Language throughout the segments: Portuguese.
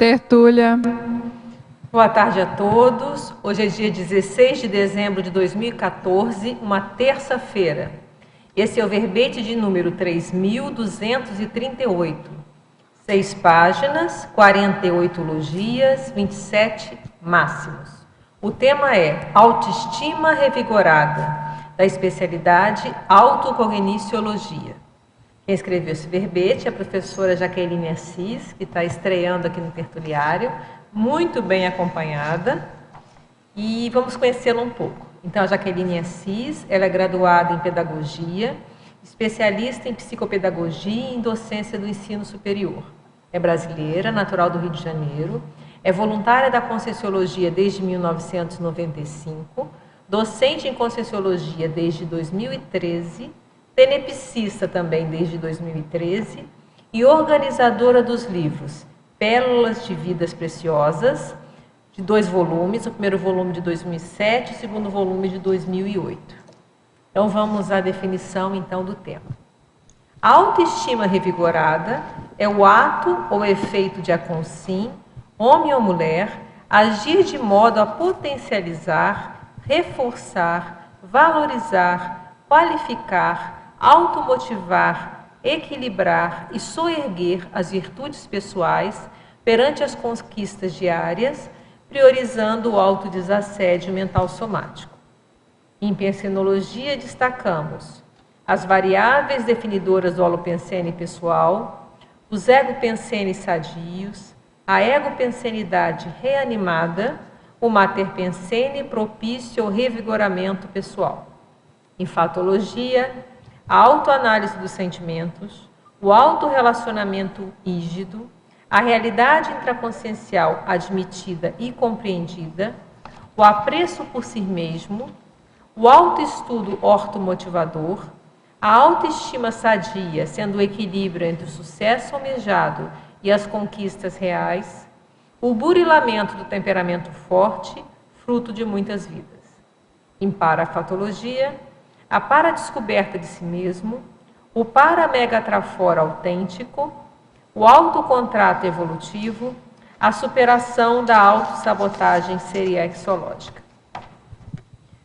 tertúlia. Boa tarde a todos. Hoje é dia 16 de dezembro de 2014, uma terça-feira. Esse é o verbete de número 3.238. 6 páginas, 48 logias, 27 máximos. O tema é Autoestima Revigorada, da especialidade Autocogniciologia. Quem escreveu esse verbete é a professora Jaqueline Assis, que está estreando aqui no tertuliário, muito bem acompanhada, e vamos conhecê-la um pouco. Então, a Jaqueline Assis, ela é graduada em Pedagogia, especialista em Psicopedagogia e em Docência do Ensino Superior. É brasileira, natural do Rio de Janeiro, é voluntária da Conscienciologia desde 1995, docente em Conscienciologia desde 2013, tenepsista também desde 2013 e organizadora dos livros Pérolas de Vidas Preciosas, de 2 volumes, o primeiro volume de 2007 e o segundo volume de 2008. Então vamos à definição então do tema. A autoestima revigorada é o ato ou efeito de a consim, homem ou mulher, agir de modo a potencializar, reforçar, valorizar, qualificar, automotivar, equilibrar e soerguer as virtudes pessoais perante as conquistas diárias, priorizando o autodesassédio mental somático. Em pensenologia destacamos as variáveis definidoras do holopensene pessoal, os egopensenes sadios, a egopensenidade reanimada, o materpensene propício ao revigoramento pessoal. Em fatologia, a autoanálise dos sentimentos, o autorrelacionamento rígido, a realidade intraconsciencial admitida e compreendida, o apreço por si mesmo, o autoestudo ortomotivador, a autoestima sadia, sendo o equilíbrio entre o sucesso almejado e as conquistas reais, o burilamento do temperamento forte, fruto de muitas vidas. Em parafatologia, a paradescoberta de si mesmo, o paramegatrafora autêntico, o autocontrato evolutivo, a superação da autossabotagem seriexológica.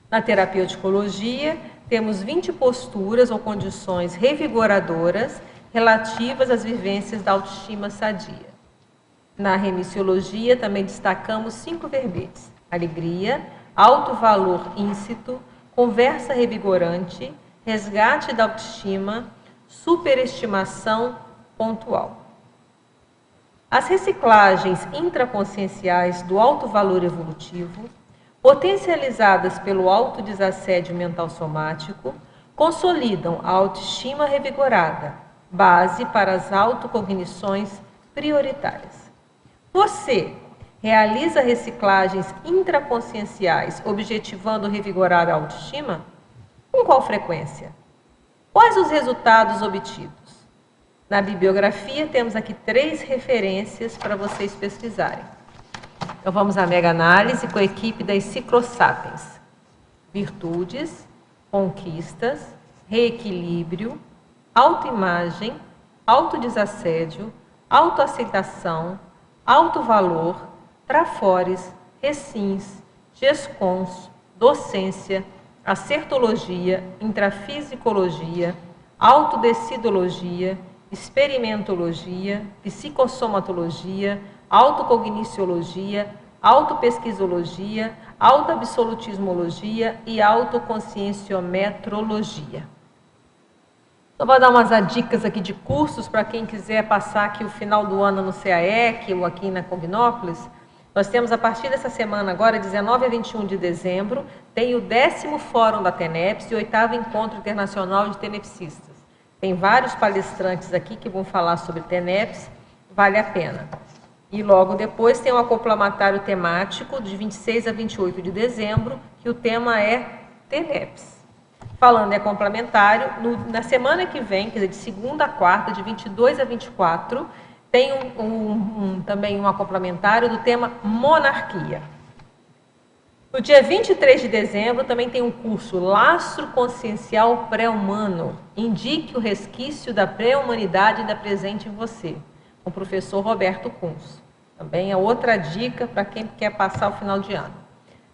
Na terapeuticologia, temos 20 posturas ou condições revigoradoras relativas às vivências da autoestima sadia. Na remissiologia, também destacamos 5 verbetes: alegria, alto valor íncito, conversa revigorante, resgate da autoestima, superestimação pontual. As reciclagens intraconscienciais do alto valor evolutivo, potencializadas pelo autodesassédio mental somático, consolidam a autoestima revigorada, base para as autocognições prioritárias. Você realiza reciclagens intraconscienciais objetivando revigorar a autoestima? Com qual frequência? Quais os resultados obtidos? Na bibliografia temos aqui 3 referências para vocês pesquisarem. Então vamos à mega análise com a equipe da Enciclosapiens. Virtudes, conquistas, reequilíbrio, autoimagem, autodesassédio, autoaceitação, autovalor, trafores, recins, gescons, docência, acertologia, intrafisicologia, autodecidologia, experimentologia, psicossomatologia, autocogniciologia, autopesquisologia, autoabsolutismologia e autoconscienciometrologia. Então, vou dar umas dicas aqui de cursos para quem quiser passar aqui o final do ano no CAEC ou aqui na Cognópolis. Nós temos a partir dessa semana agora, 19 a 21 de dezembro, tem o 10º Fórum da TENEPS e o 8º Encontro Internacional de Tenepsistas. Tem vários palestrantes aqui que vão falar sobre TENEPS, vale a pena. E logo depois tem um acoplamatário temático de 26 a 28 de dezembro, que o tema é TENEPS. Falando em complementário, na semana que vem, quer dizer, de segunda a quarta, de 22 a 24, tem também um complementário do tema monarquia. No dia 23 de dezembro também tem um curso Lastro Consciencial Pré-Humano. Indique o resquício da pré-humanidade ainda presente em você, com o professor Roberto Kunz. Também é outra dica para quem quer passar o final de ano.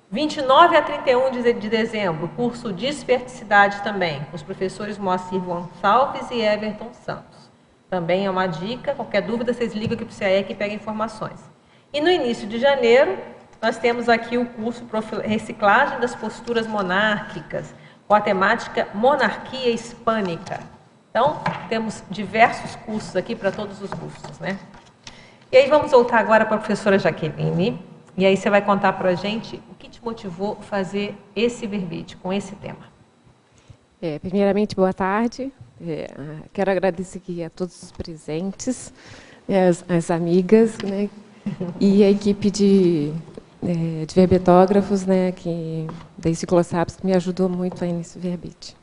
29 a 31 de dezembro, curso Desperticidade também, com os professores Moacir Gonçalves e Everton Santos. Também é uma dica, qualquer dúvida vocês ligam aqui para o CAEC e pegam informações. E no início de janeiro, nós temos aqui o curso Reciclagem das Posturas Monárquicas, com a temática Monarquia Hispânica. Então, temos diversos cursos aqui para todos os gostos, né? E aí vamos voltar agora para a professora Jaqueline, e aí você vai contar para a gente o que te motivou a fazer esse verbete, com esse tema. Primeiramente, boa tarde. Quero agradecer aqui a todos os presentes, as amigas, né, e a equipe de verbetógrafos, né, da Enciclosapis, que me ajudou muito aí nesse verbete.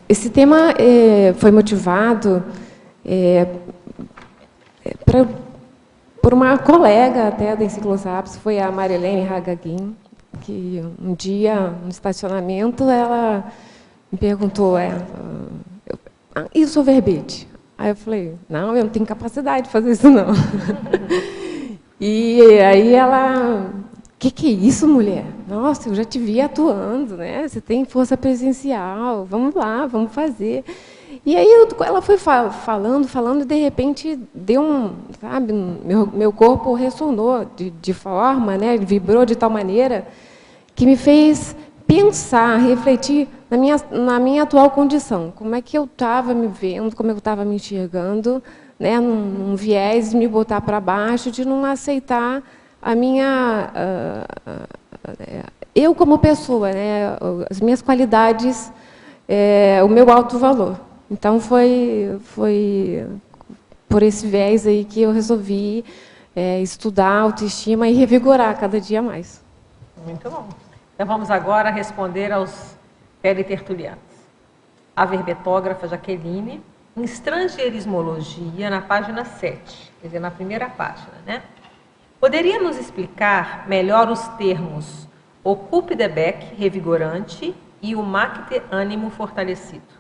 Esse tema foi motivado por uma colega até da Enciclosapis, foi a Marilene Hagagin, que um dia, no estacionamento, ela me perguntou, e o seu verbete? Aí eu falei, não, eu não tenho capacidade de fazer isso, não. E aí ela, que é isso, mulher? Nossa, eu já te vi atuando, né? Você tem força presencial, vamos lá, vamos fazer. E aí ela foi falando, e de repente deu sabe, meu corpo ressonou de forma, né, vibrou de tal maneira que me fez pensar, refletir na minha atual condição, como é que eu estava me vendo, como eu estava me enxergando, né, num viés de me botar para baixo, de não aceitar a minha eu como pessoa, né, as minhas qualidades, o meu alto valor. Então, foi por esse viés aí que eu resolvi estudar autoestima e revigorar cada dia mais. Muito bom. Então, vamos agora responder aos teletertulianos. A verbetógrafa Jaqueline, em Estrangeirismologia, na página 7, quer dizer, na primeira página, né? Poderia nos explicar melhor os termos Ocupe de Bec, revigorante, e o Macte ânimo fortalecido?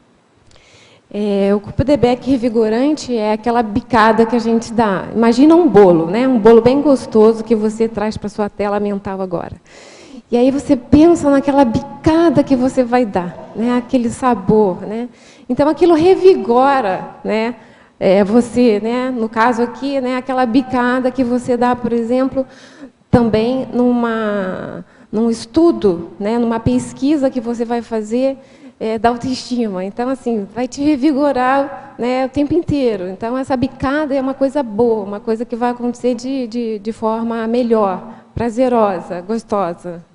O Coup de Bec revigorante é aquela bicada que a gente dá. Imagina um bolo, né? Um bolo bem gostoso que você traz para sua tela mental agora. E aí você pensa naquela bicada que você vai dar, né? Aquele sabor, né? Então aquilo revigora, né? Você, né? No caso aqui, né? Aquela bicada que você dá, por exemplo, também num estudo, né? Numa pesquisa que você vai fazer. Da autoestima. Então, assim, vai te revigorar, né, o tempo inteiro. Então, essa bicada é uma coisa boa, uma coisa que vai acontecer de forma melhor, prazerosa, gostosa.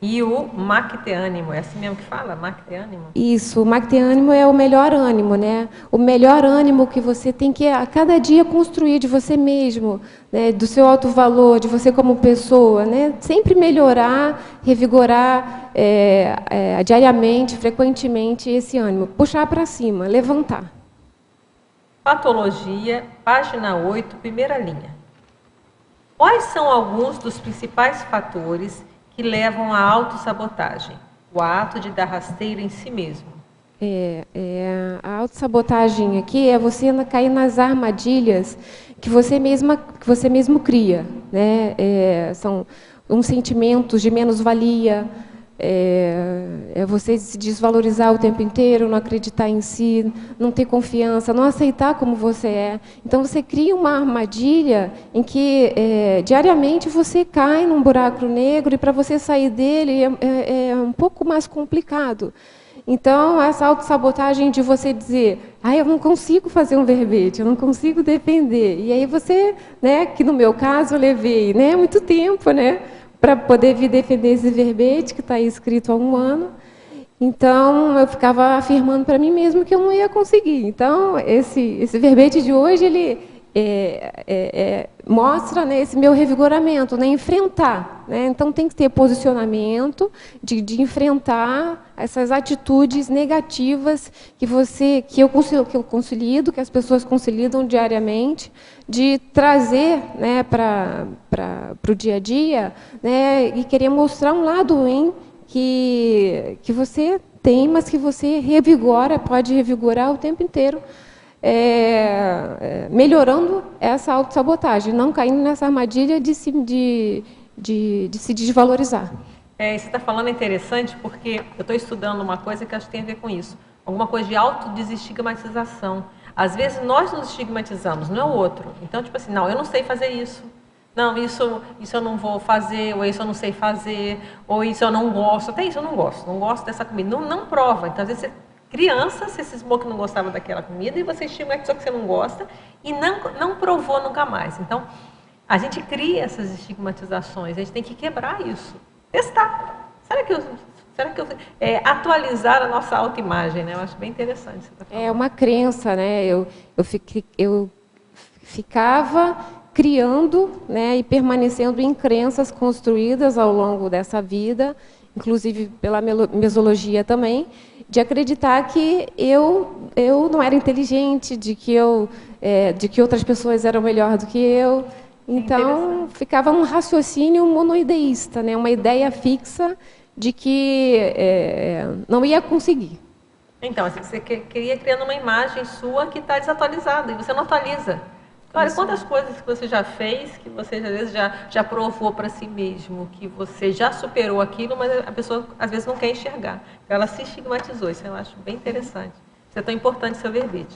E o Macte ânimo, é assim mesmo que fala? Macte ânimo? Isso, o Macte ânimo é o melhor ânimo, né? O melhor ânimo que você tem que a cada dia construir de você mesmo, né? Do seu alto valor, de você como pessoa, né? Sempre melhorar, revigorar diariamente, frequentemente esse ânimo, puxar para cima, levantar. Patologia, página 8, primeira linha. Quais são alguns dos principais fatores que levam à autossabotagem? O ato de dar rasteira em si mesmo. A autossabotagem aqui é você cair nas armadilhas que você mesmo cria, né? São uns sentimentos de menos-valia, você se desvalorizar o tempo inteiro, não acreditar em si, não ter confiança, não aceitar como você é. Então, você cria uma armadilha em que, diariamente, você cai num buraco negro e, para você sair dele, é um pouco mais complicado. Então, essa autossabotagem de você dizer, eu não consigo fazer um verbete, eu não consigo defender. E aí você, né, que no meu caso eu levei, né, muito tempo, né, para poder vir defender esse verbete, que está aí escrito há 1 ano. Então, eu ficava afirmando para mim mesmo que eu não ia conseguir. Então, esse verbete de hoje, ele mostra, né, esse meu revigoramento, né, enfrentar. Né? Então, tem que ter posicionamento de enfrentar essas atitudes negativas que eu consolido, que as pessoas consolidam diariamente, de trazer, né, para o dia a dia, né, e querer mostrar um lado ruim que você tem, mas que você revigora, pode revigorar o tempo inteiro, melhorando essa autossabotagem, não caindo nessa armadilha de se desvalorizar. Você está falando interessante porque eu estou estudando uma coisa que acho que tem a ver com isso. Alguma coisa de autodesestigmatização. Às vezes nós nos estigmatizamos, não é o outro. Então, tipo assim, não, eu não sei fazer isso. Não, isso eu não vou fazer, ou isso eu não sei fazer, ou isso eu não gosto. Até isso eu não gosto dessa comida. Não prova. Então, às vezes, criança, você cismou que não gostava daquela comida e você estigmatizou que você não gosta e não provou nunca mais. Então, a gente cria essas estigmatizações, a gente tem que quebrar isso. Testar. Será que atualizar a nossa autoimagem, né? Eu acho bem interessante. Você tá falando. É uma crença, né? Eu ficava criando, né, e permanecendo em crenças construídas ao longo dessa vida, inclusive pela mesologia também, de acreditar que eu não era inteligente, de que outras pessoas eram melhor do que eu. Então, ficava um raciocínio monoideísta, né? Uma ideia fixa de que não ia conseguir. Então, você queria criando uma imagem sua que está desatualizada, e você não atualiza. Olha, quantas coisas que você já fez, que você às vezes já provou para si mesmo, que você já superou aquilo, mas a pessoa às vezes não quer enxergar. Então, ela se estigmatizou, isso eu acho bem interessante. Isso é tão importante, seu verbete.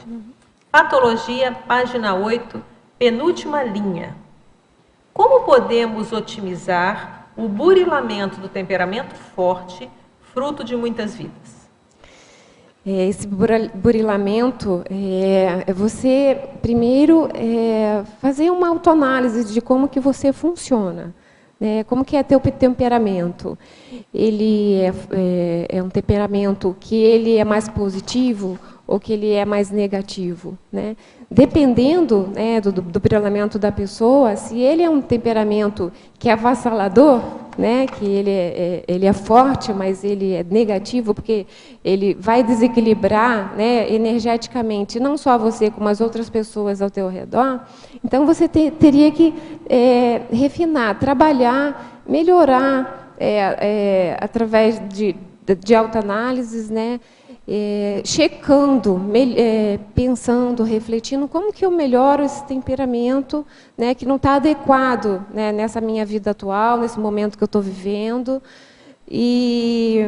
Patologia, página 8, penúltima linha. Como podemos otimizar o burilamento do temperamento forte, fruto de muitas vidas? Esse burilamento é você, primeiro, fazer uma autoanálise de como que você funciona, né? Como que é teu temperamento. Ele é um temperamento que ele é mais positivo ou que ele é mais negativo, né? Dependendo, né, do burilamento da pessoa, se ele é um temperamento que é avassalador, né, que ele é forte, mas ele é negativo, porque ele vai desequilibrar, né, energeticamente, não só você, como as outras pessoas ao teu redor, então você teria que refinar, trabalhar, melhorar através de autoanálises, né, checando, pensando, refletindo como que eu melhoro esse temperamento, né, que não está adequado, né, nessa minha vida atual, nesse momento que eu estou vivendo. E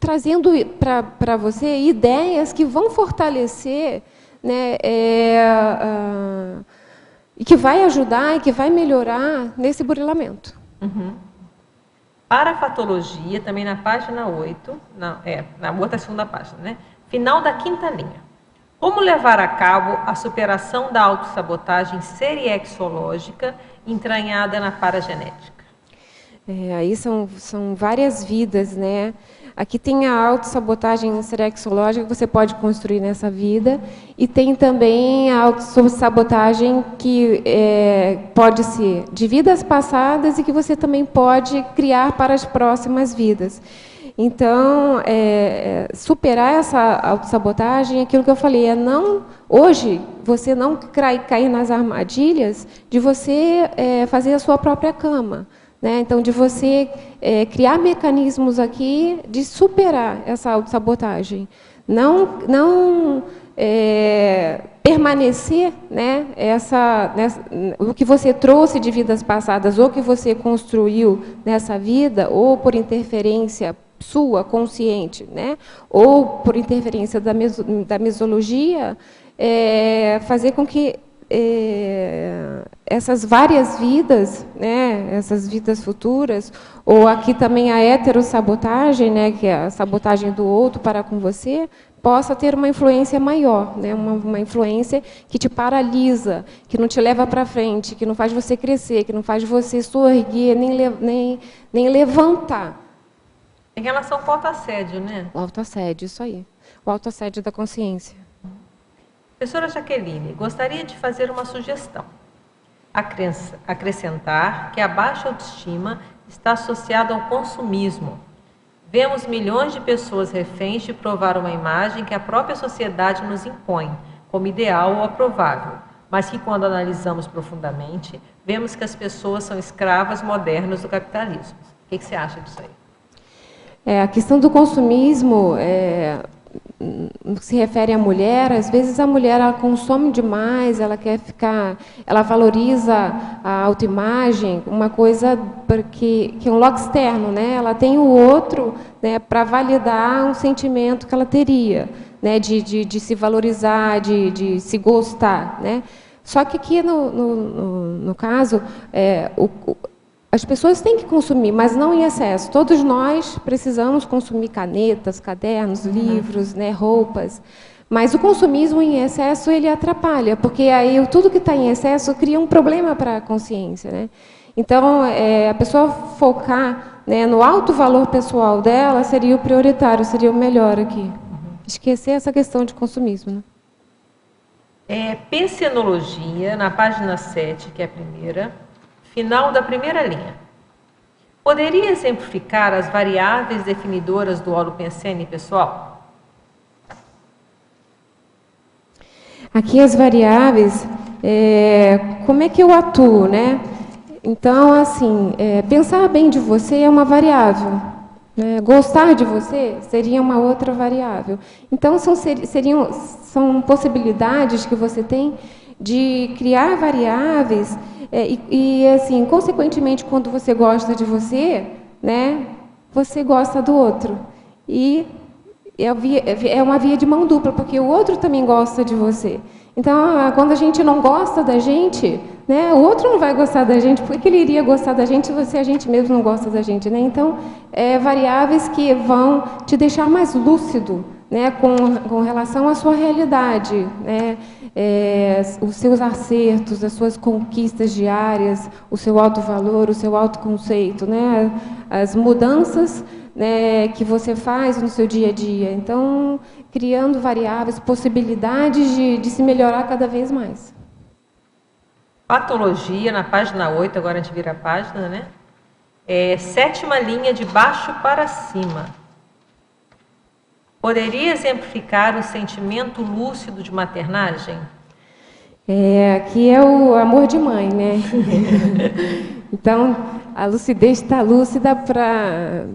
trazendo para você ideias que vão fortalecer, né, e que vai ajudar e que vai melhorar nesse burilamento. Parafatologia, também na página 8, na outra segunda página, né? Final da quinta linha. Como levar a cabo a superação da autossabotagem seriexológica entranhada na paragenética? Aí são várias vidas, né? Aqui tem a autossabotagem serexológica que você pode construir nessa vida, e tem também a autossabotagem que pode ser de vidas passadas e que você também pode criar para as próximas vidas. Então, superar essa autossabotagem, aquilo que eu falei, hoje, você não cair nas armadilhas de você fazer a sua própria cama. Né? Então, de você criar mecanismos aqui de superar essa autossabotagem. Não permanecer, né, o que você trouxe de vidas passadas, ou que você construiu nessa vida, ou por interferência sua, consciente, né, ou por interferência da mesologia, fazer com que essas várias vidas, né, essas vidas futuras, ou aqui também a heterossabotagem, né, que é a sabotagem do outro para com você, possa ter uma influência maior, né, uma influência que te paralisa, que não te leva para frente, que não faz você crescer, que não faz você soerguer, nem levantar. Em relação ao autoassédio, né? O autoassédio, isso aí. O autoassédio da consciência. Professora Jaqueline, gostaria de fazer uma sugestão. Acrescentar que a baixa autoestima está associada ao consumismo. Vemos milhões de pessoas reféns de provar uma imagem que a própria sociedade nos impõe, como ideal ou aprovável, mas que, quando analisamos profundamente, vemos que as pessoas são escravas modernas do capitalismo. O que você acha disso aí? A questão do consumismo, no que se refere à mulher, às vezes a mulher ela consome demais, ela quer ficar, ela valoriza a autoimagem, uma coisa que é um logo externo, né? Ela tem o outro, né, para validar um sentimento que ela teria, né, de se valorizar, de se gostar, né? Só que aqui no caso, as pessoas têm que consumir, mas não em excesso. Todos nós precisamos consumir canetas, cadernos, livros, né, roupas. Mas o consumismo em excesso, ele atrapalha, porque aí tudo que está em excesso cria um problema para a consciência, né? Então, a pessoa focar, né, no alto valor pessoal dela seria o prioritário, seria o melhor aqui. Esquecer essa questão de consumismo, né? Pensenologia, na página 7, que é a primeira, final da primeira linha. Poderia exemplificar as variáveis definidoras do holopensene, pessoal? Aqui as variáveis, como é que eu atuo, né? Então, assim, pensar bem de você é uma variável, né? Gostar de você seria uma outra variável. Então, são possibilidades que você tem de criar variáveis e, assim, consequentemente, quando você gosta de você, né, você gosta do outro. E é uma via de mão dupla, porque o outro também gosta de você. Então, quando a gente não gosta da gente, né, o outro não vai gostar da gente. Por que ele iria gostar da gente se a gente mesmo não gosta da gente, né? Então, variáveis que vão te deixar mais lúcido, né, com relação à sua realidade, né, os seus acertos, as suas conquistas diárias, o seu alto valor, o seu autoconceito, né, as mudanças, né, que você faz no seu dia a dia. Então, criando variáveis, possibilidades de se melhorar cada vez mais. Patologia, na página 8, agora a gente vira a página, né? 7ª linha de baixo para cima. Poderia exemplificar o sentimento lúcido de maternagem? Aqui é o amor de mãe, né? Então, a lucidez está lúcida para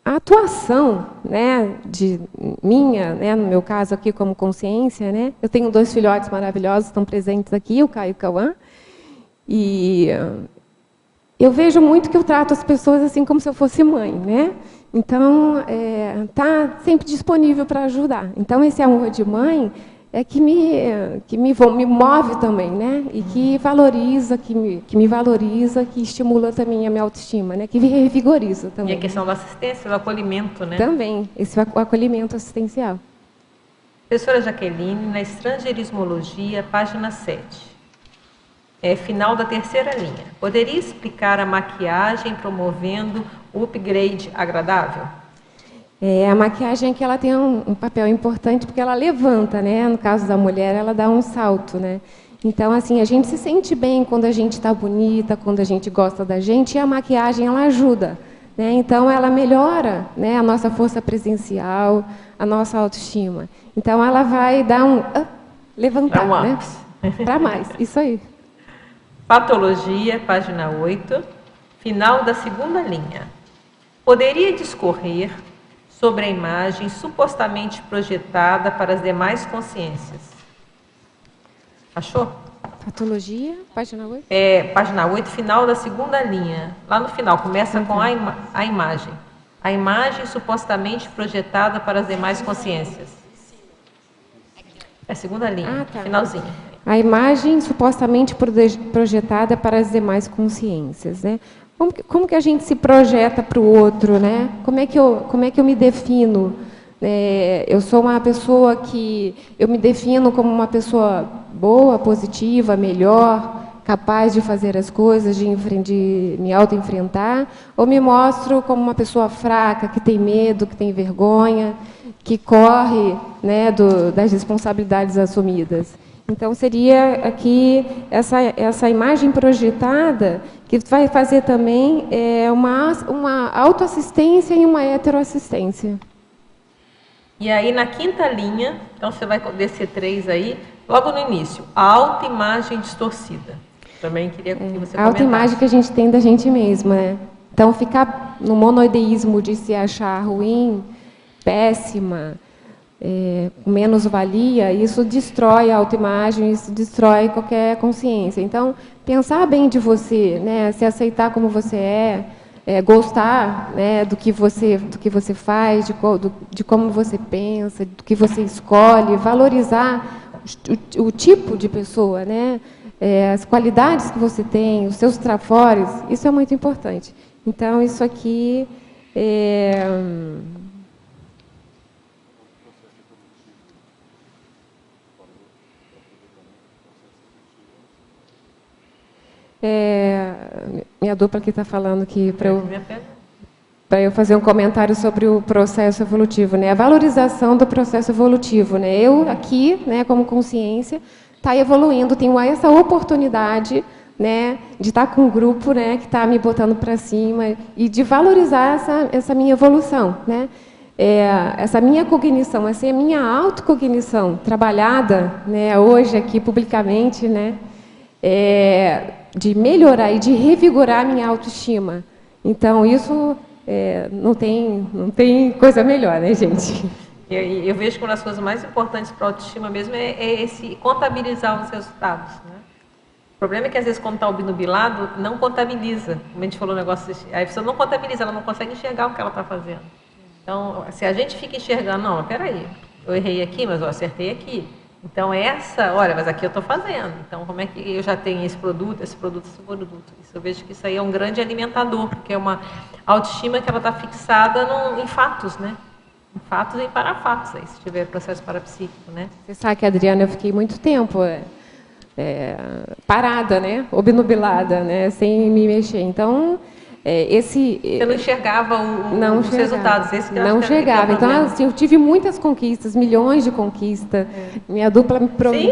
a atuação, né, né, no meu caso aqui como consciência, né? Eu tenho 2 filhotes maravilhosos, estão presentes aqui, o Caio e o Cauã, e eu vejo muito que eu trato as pessoas assim como se eu fosse mãe, né? Então, tá sempre disponível para ajudar. Então, esse amor de mãe que me move também, né? E que valoriza, que me valoriza, que estimula também a minha autoestima, né? Que me revigoriza também. E a questão da assistência, do acolhimento, né? Também, o acolhimento assistencial. Professora Jaqueline, na Estrangeirismologia, página 7. Final da 3ª linha. Poderia explicar a maquiagem promovendo o upgrade agradável? A maquiagem que ela tem um papel importante porque ela levanta, né? No caso da mulher, ela dá um salto, né? Então, assim, a gente se sente bem quando a gente está bonita, quando a gente gosta da gente, e a maquiagem ela ajuda, né? Então, ela melhora, né, a nossa força presencial, a nossa autoestima. Então, ela vai dar levantar, né? Para mais, isso aí. Patologia, página 8, final da 2ª linha. Poderia discorrer sobre a imagem supostamente projetada para as demais consciências? Achou? Patologia, página 8? Página 8, final da 2ª linha. Lá no final, começa com a imagem. A imagem supostamente projetada para as demais consciências. É a 2ª linha, finalzinho. A imagem supostamente projetada para as demais consciências, né? Como que a gente se projeta para o outro, né? Como é que eu me defino? Eu sou uma pessoa que eu me defino como uma pessoa boa, positiva, melhor, capaz de fazer as coisas, de me auto-enfrentar, ou me mostro como uma pessoa fraca, que tem medo, que tem vergonha, que corre, né, das responsabilidades assumidas. Então, seria aqui essa imagem projetada que vai fazer também uma autoassistência e uma heteroassistência. E aí, na 5ª linha, então você vai descer 3 aí, logo no início, a autoimagem distorcida. Também queria que você comentasse. A autoimagem que a gente tem da gente mesma, né? Então, ficar no monoideísmo de se achar ruim, péssima, com menos-valia, isso destrói a autoimagem, isso destrói qualquer consciência. Então, pensar bem de você, né, se aceitar como você gostar, né, do que você faz, de como você pensa, do que você escolhe, valorizar o tipo de pessoa, né, as qualidades que você tem, os seus trafores, isso é muito importante. Então, isso aqui minha dupla aqui está falando que para eu fazer um comentário sobre o processo evolutivo, né? A valorização do processo evolutivo, né? Eu aqui, né, como consciência, está evoluindo, tenho essa oportunidade, né, de estar com um grupo, né, que está me botando para cima e de valorizar essa minha evolução, né? Essa minha cognição, essa minha autocognição trabalhada, né, hoje aqui publicamente, né, de melhorar e de revigorar a minha autoestima. Então, isso não tem coisa melhor, né, gente? Eu vejo que uma das coisas mais importantes para a autoestima mesmo é esse contabilizar os resultados, né? O problema é que, às vezes, quando está obnubilado, não contabiliza. Como a gente falou, o negócio, aí a pessoa não contabiliza, ela não consegue enxergar o que ela está fazendo. Então, se a gente fica enxergando, não, peraí, eu errei aqui, mas eu acertei aqui. Então, olha, mas aqui eu estou fazendo. Então, como é que eu já tenho esse produto, esse produto, esse produto? Isso, eu vejo que isso aí é um grande alimentador, porque é uma autoestima que ela está fixada em fatos, né? Em fatos e em parafatos, aí, se tiver processo parapsíquico, né? Você sabe que, Adriana, eu fiquei muito tempo parada, né? Obnubilada, né? Sem me mexer. Então, você não enxergava os resultados. Esse que eu não acho que enxergava. Então, assim, eu tive muitas conquistas, milhões de conquistas. Minha dupla me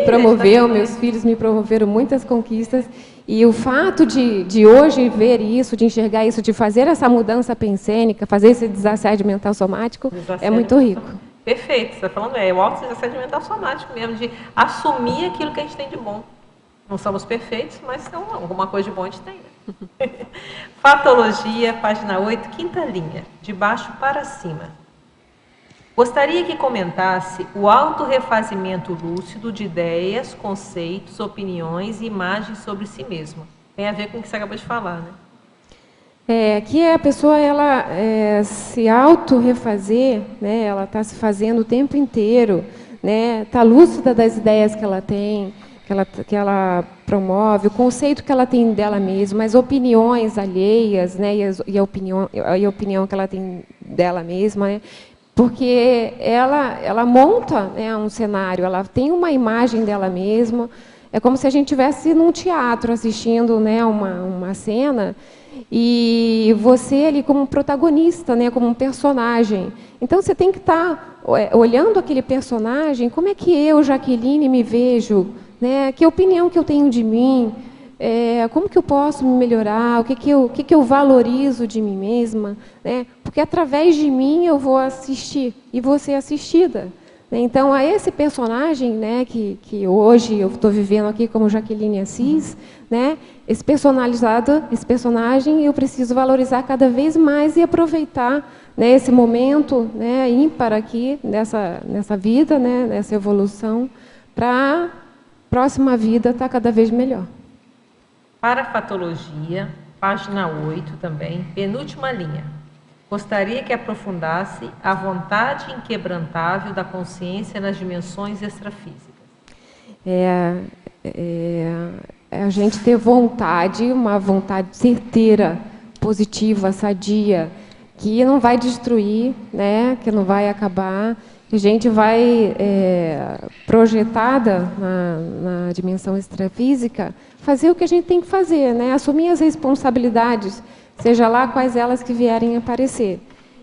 promoveu, meus filhos me promoveram muitas conquistas. E o fato de hoje ver isso, de enxergar isso, de fazer essa mudança pensênica, fazer esse desassédio mental somático, é muito rico. Perfeito, você está falando, o auto-desassédio mental somático mesmo, de assumir aquilo que a gente tem de bom. Não somos perfeitos, mas então, alguma coisa de bom a gente tem, né? Fatologia, página 8, quinta linha, de baixo para cima. Gostaria que comentasse o autorrefazimento lúcido de ideias, conceitos, opiniões e imagens sobre si mesma. Tem a ver com o que você acabou de falar, né? Que a pessoa se autorrefazer, né? Ela está se fazendo o tempo inteiro, né? Está lúcida das ideias que ela tem, que ela promove, o conceito que ela tem dela mesma, as opiniões alheias, né? E a opinião que ela tem dela mesma, né? Porque ela monta, né, um cenário, ela tem uma imagem dela mesma. É como se a gente estivesse num teatro assistindo, né, uma cena, e você ali como protagonista, né, como um personagem. Então, você tem que estar olhando aquele personagem, como é que eu, Jaqueline, me vejo, né, que opinião que eu tenho de mim, como que eu posso me melhorar, o que eu valorizo de mim mesma, né, porque através de mim eu vou assistir e vou ser assistida. Então, a esse personagem, né, que hoje eu estou vivendo aqui como Jaqueline Assis, né, esse personagem eu preciso valorizar cada vez mais e aproveitar, né, esse momento, né, ímpar aqui nessa vida, né, nessa evolução, para a próxima vida estar cada vez melhor. Para a fatologia, página 8 também, penúltima linha. Gostaria que aprofundasse a vontade inquebrantável da consciência nas dimensões extrafísicas. A gente ter uma vontade certeira, positiva, sadia, que não vai destruir, né, que não vai acabar, que a gente vai, projetada na dimensão extrafísica, fazer o que a gente tem que fazer, né, assumir as responsabilidades, seja lá quais elas que vierem a aparecer.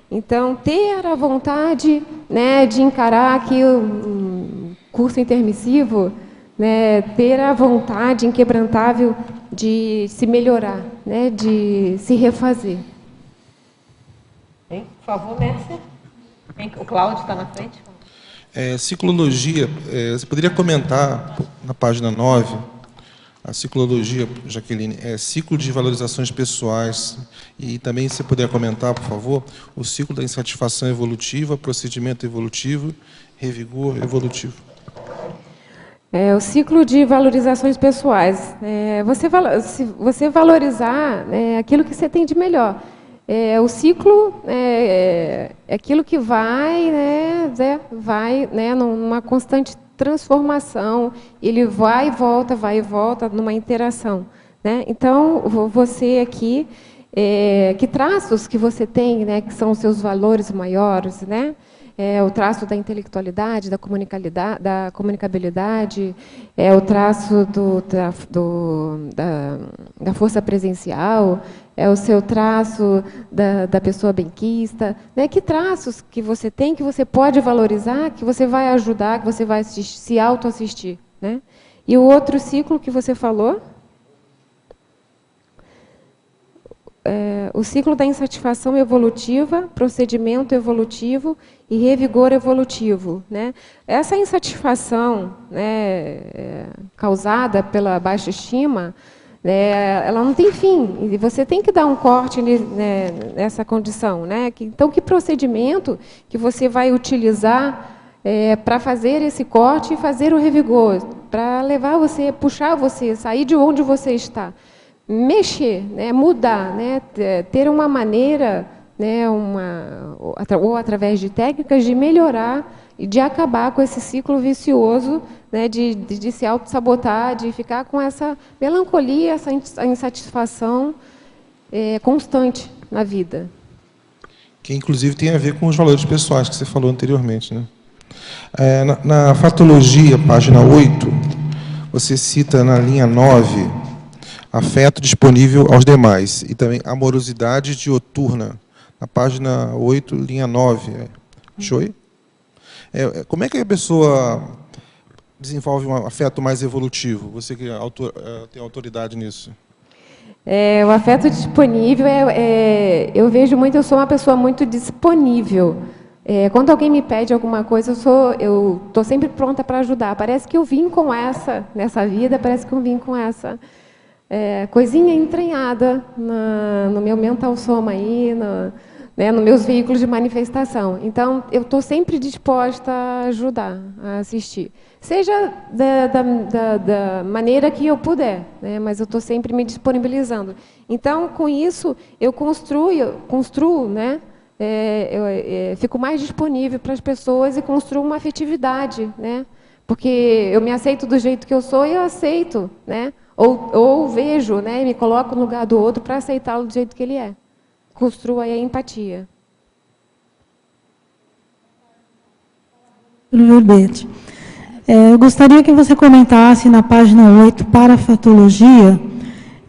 Então, ter a vontade, né, de encarar aqui o curso intermissivo, né, ter a vontade inquebrantável de se melhorar, né, de se refazer. Por favor, Mércia. O Cláudio está na frente. Ciclonologia, você poderia comentar, na página 9, A ciclologia, Jaqueline, é ciclo de valorizações pessoais. E também, se puder comentar, por favor, o ciclo da insatisfação evolutiva, procedimento evolutivo, revigor evolutivo. O ciclo de valorizações pessoais. Você valorizar aquilo que você tem de melhor. O ciclo é aquilo que vai numa constante transformação, ele vai e volta numa interação. Né? Então, você aqui, que traços que você tem, né, que são os seus valores maiores, né? O traço da intelectualidade, da comunicabilidade, o traço da força presencial, é o seu traço da pessoa benquista. Né? Que traços que você tem, que você pode valorizar, que você vai ajudar, que você vai se autoassistir. Né? E o outro ciclo que você falou? O ciclo da insatisfação evolutiva, procedimento evolutivo e revigor evolutivo. Né? Essa insatisfação, né, causada pela baixa estima, ela não tem fim, e você tem que dar um corte nessa condição. Né? Então, que procedimento que você vai utilizar para fazer esse corte e fazer o revigor, para levar você, puxar você, sair de onde você está? Mexer, né, mudar, né, ter uma maneira, né, ou através de técnicas de melhorar e de acabar com esse ciclo vicioso, né, de se auto-sabotar, de ficar com essa melancolia, essa insatisfação constante na vida. Que, inclusive, tem a ver com os valores pessoais que você falou anteriormente. Né? Na Fatologia, página 8, você cita na linha 9... afeto disponível aos demais. E também amorosidade dioturna, na página 8, linha 9. Show? Como é que a pessoa desenvolve um afeto mais evolutivo? Você que tem autoridade nisso. O afeto disponível, eu vejo muito, eu sou uma pessoa muito disponível. Quando alguém me pede alguma coisa, eu estou sempre pronta para ajudar. Parece que eu vim com nessa vida, parece que eu vim com essa... coisinha entranhada no meu mental soma aí, nos meus veículos de manifestação. Então, eu estou sempre disposta a ajudar, a assistir. Seja da maneira que eu puder, né? Mas eu estou sempre me disponibilizando. Então, com isso, eu construo, né? Fico mais disponível para as pessoas e construo uma afetividade, né? Porque eu me aceito do jeito que eu sou e eu aceito, né? Ou vejo, né, me coloco no lugar do outro para aceitá-lo do jeito que ele é. Construo aí a empatia. Verbete. Eu gostaria que você comentasse na página 8, para a fatologia,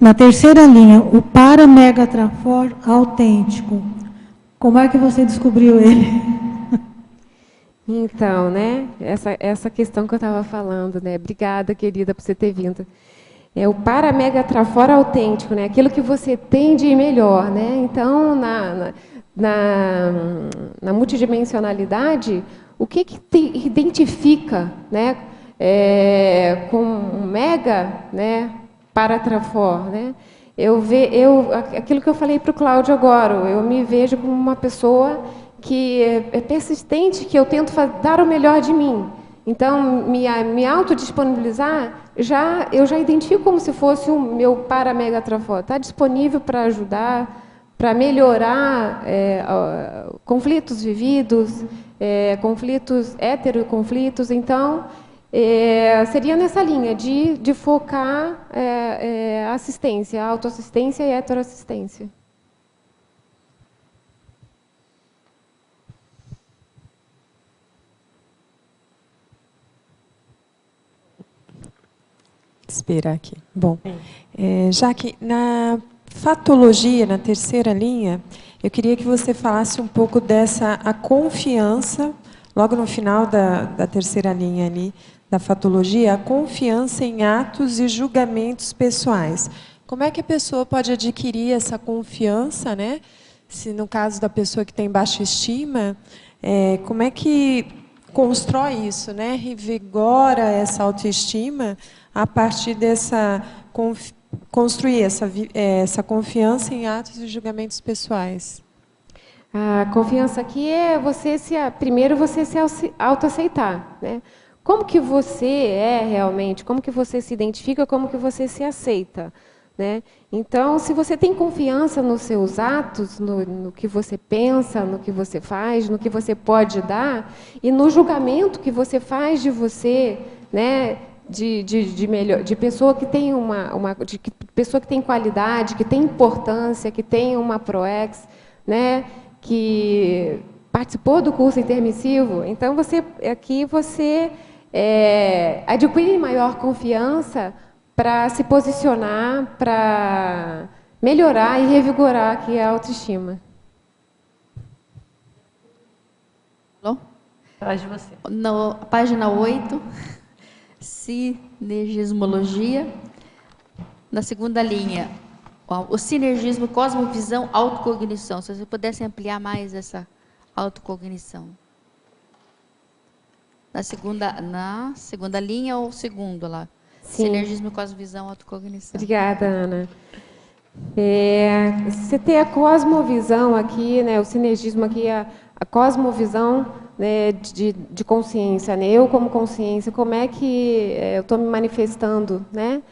na terceira linha, o para-megatrafor autêntico. Como é que você descobriu ele? Então, né, essa questão que eu estava falando, né? Obrigada, querida, por você ter vindo. O para-megatrafor autêntico, né? Aquilo que você tem de melhor. Né? Então, na multidimensionalidade, o que identifica, né, com um mega, né, para-trafor? Né? Aquilo que eu falei para o Cláudio agora, eu me vejo como uma pessoa que é persistente, que eu tento dar o melhor de mim. Então, me autodisponibilizar, eu já identifico como se fosse o meu para-megatrafor. Está disponível para ajudar, para melhorar conflitos vividos, conflitos heteroconflitos. Então, seria nessa linha de focar assistência, autoassistência e heteroassistência. Esperar aqui. Bom, já que na fatologia, na terceira linha, eu queria que você falasse um pouco a confiança, logo no final da terceira linha ali, da fatologia, a confiança em atos e julgamentos pessoais. Como é que a pessoa pode adquirir essa confiança, né? Se no caso da pessoa que tem baixa estima, constrói isso, né? Revigora essa autoestima a partir dessa construir essa confiança em atos e julgamentos pessoais. A confiança aqui é primeiro você se autoaceitar, né? Como que você é realmente, como que você se identifica, como que você se aceita, né? Então, se você tem confiança nos seus atos, no que você pensa, no que você faz, no que você pode dar, e no julgamento que você faz de você, né? De pessoa que tem pessoa que tem qualidade, que tem importância, que tem uma ProEx, né? Que participou do curso intermissivo, então você adquire maior confiança para se posicionar, para melhorar e revigorar aqui a autoestima. Alô? Atrás de você. Na página 8, sinergismologia. Na segunda linha, o sinergismo, cosmovisão, autocognição. Se você pudesse ampliar mais essa autocognição. Na segunda linha ou segundo lá? Sim. Sinergismo, cosmovisão, autocognição. Obrigada, Ana. Você tem a cosmovisão aqui, né, o sinergismo aqui, a cosmovisão, né, de consciência, né, eu como consciência, como é que eu estou me manifestando, né,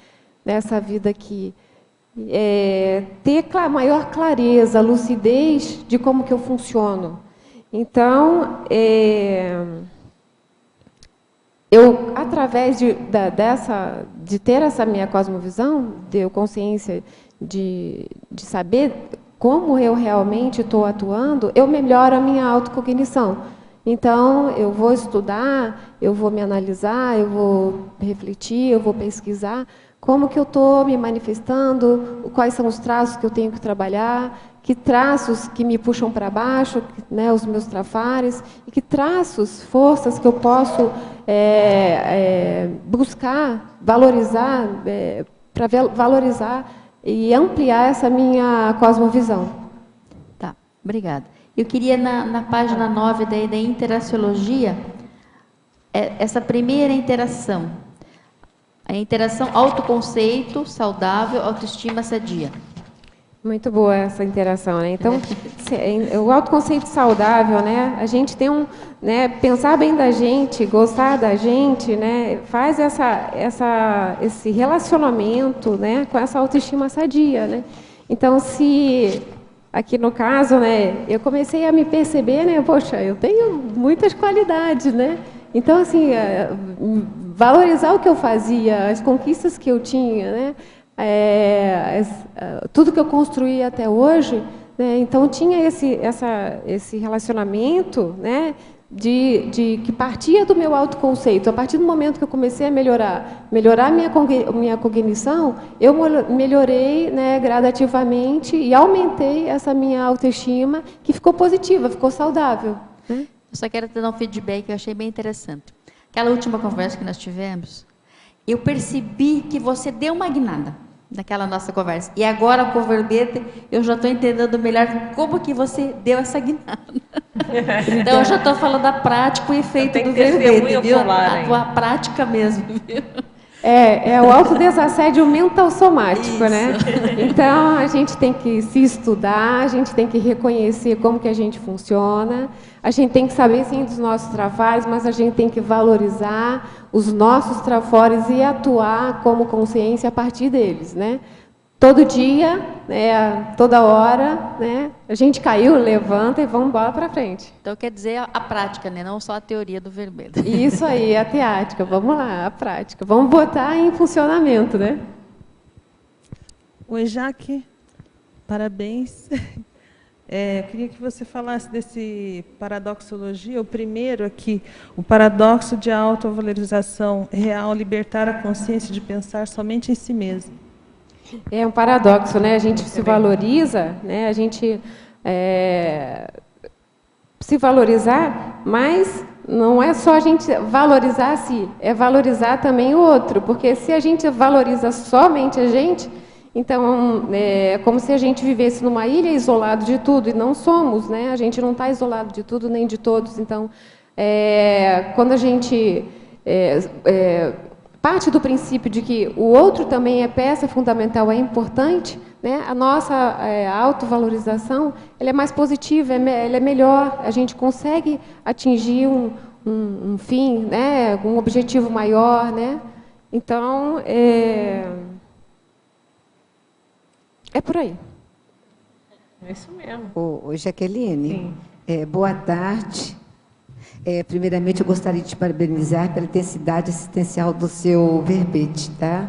nessa vida aqui. Ter maior clareza, lucidez de como que eu funciono. Então, eu, através de ter essa minha cosmovisão, de eu consciência de saber como eu realmente estou atuando, eu melhoro a minha autocognição. Então, eu vou estudar, eu vou me analisar, eu vou refletir, eu vou pesquisar como que eu estou me manifestando, quais são os traços que eu tenho que trabalhar, que traços que me puxam para baixo, né, os meus trafares, e que traços, forças que eu posso buscar, valorizar, para valorizar e ampliar essa minha cosmovisão. Tá, obrigada. Eu queria, na página 9 da interaciologia, essa primeira interação. A interação autoconceito, saudável, autoestima sadia. Muito boa essa interação, né? Então, o autoconceito saudável, né? A gente tem né? Pensar bem da gente, gostar da gente, né? Faz esse relacionamento, né? Com essa autoestima sadia, né? Então, aqui no caso, né? Eu comecei a me perceber, né? Poxa, eu tenho muitas qualidades, né? Então, assim, valorizar o que eu fazia, as conquistas que eu tinha, né? Tudo que eu construí até hoje, né? Então tinha esse relacionamento, né? Que partia do meu autoconceito. A partir do momento que eu comecei a melhorar minha cognição, eu melhorei, né, gradativamente e aumentei essa minha autoestima, que ficou positiva, ficou saudável, né? Eu só quero te dar um feedback que eu achei bem interessante. Aquela última conversa que nós tivemos, eu percebi que você deu uma guinada naquela nossa conversa. E agora, com o verbete, eu já estou entendendo melhor como que você deu essa guinada. Então, eu já estou falando da prática, o efeito do verbete, viu? A prática mesmo, viu? É o autodesassédio mental somático, né? Então, a gente tem que se estudar, a gente tem que reconhecer como que a gente funciona, a gente tem que saber, sim, dos nossos trafares, mas a gente tem que valorizar os nossos trafores e atuar como consciência a partir deles, né? Todo dia, né, toda hora, né? A gente caiu, levanta e vamos embora para frente. Então, quer dizer a prática, né? Não só a teoria do verbete. Isso aí, a teática. Vamos lá, a prática. Vamos botar em funcionamento, né? Oi, Jaque. Parabéns. Eu queria que você falasse desse paradoxologia. O primeiro aqui, o paradoxo de autovalorização real, libertar a consciência de pensar somente em si mesmo. É um paradoxo, né? A gente se valoriza, né? A gente se valorizar, mas não é só a gente valorizar a si, é valorizar também o outro, porque se a gente valoriza somente a gente, então é como se a gente vivesse numa ilha isolado de tudo, e não somos, né? A gente não está isolado de tudo nem de todos, então Quando a gente parte do princípio de que o outro também é peça fundamental, é importante, né? A nossa autovalorização, ela é mais positiva, ela é melhor, a gente consegue atingir um fim, né? Um objetivo maior, né? Então, é por aí. É isso mesmo. Ô, Jaqueline, Sim. Boa tarde. Primeiramente, eu gostaria de te parabenizar pela intensidade assistencial do seu verbete, tá?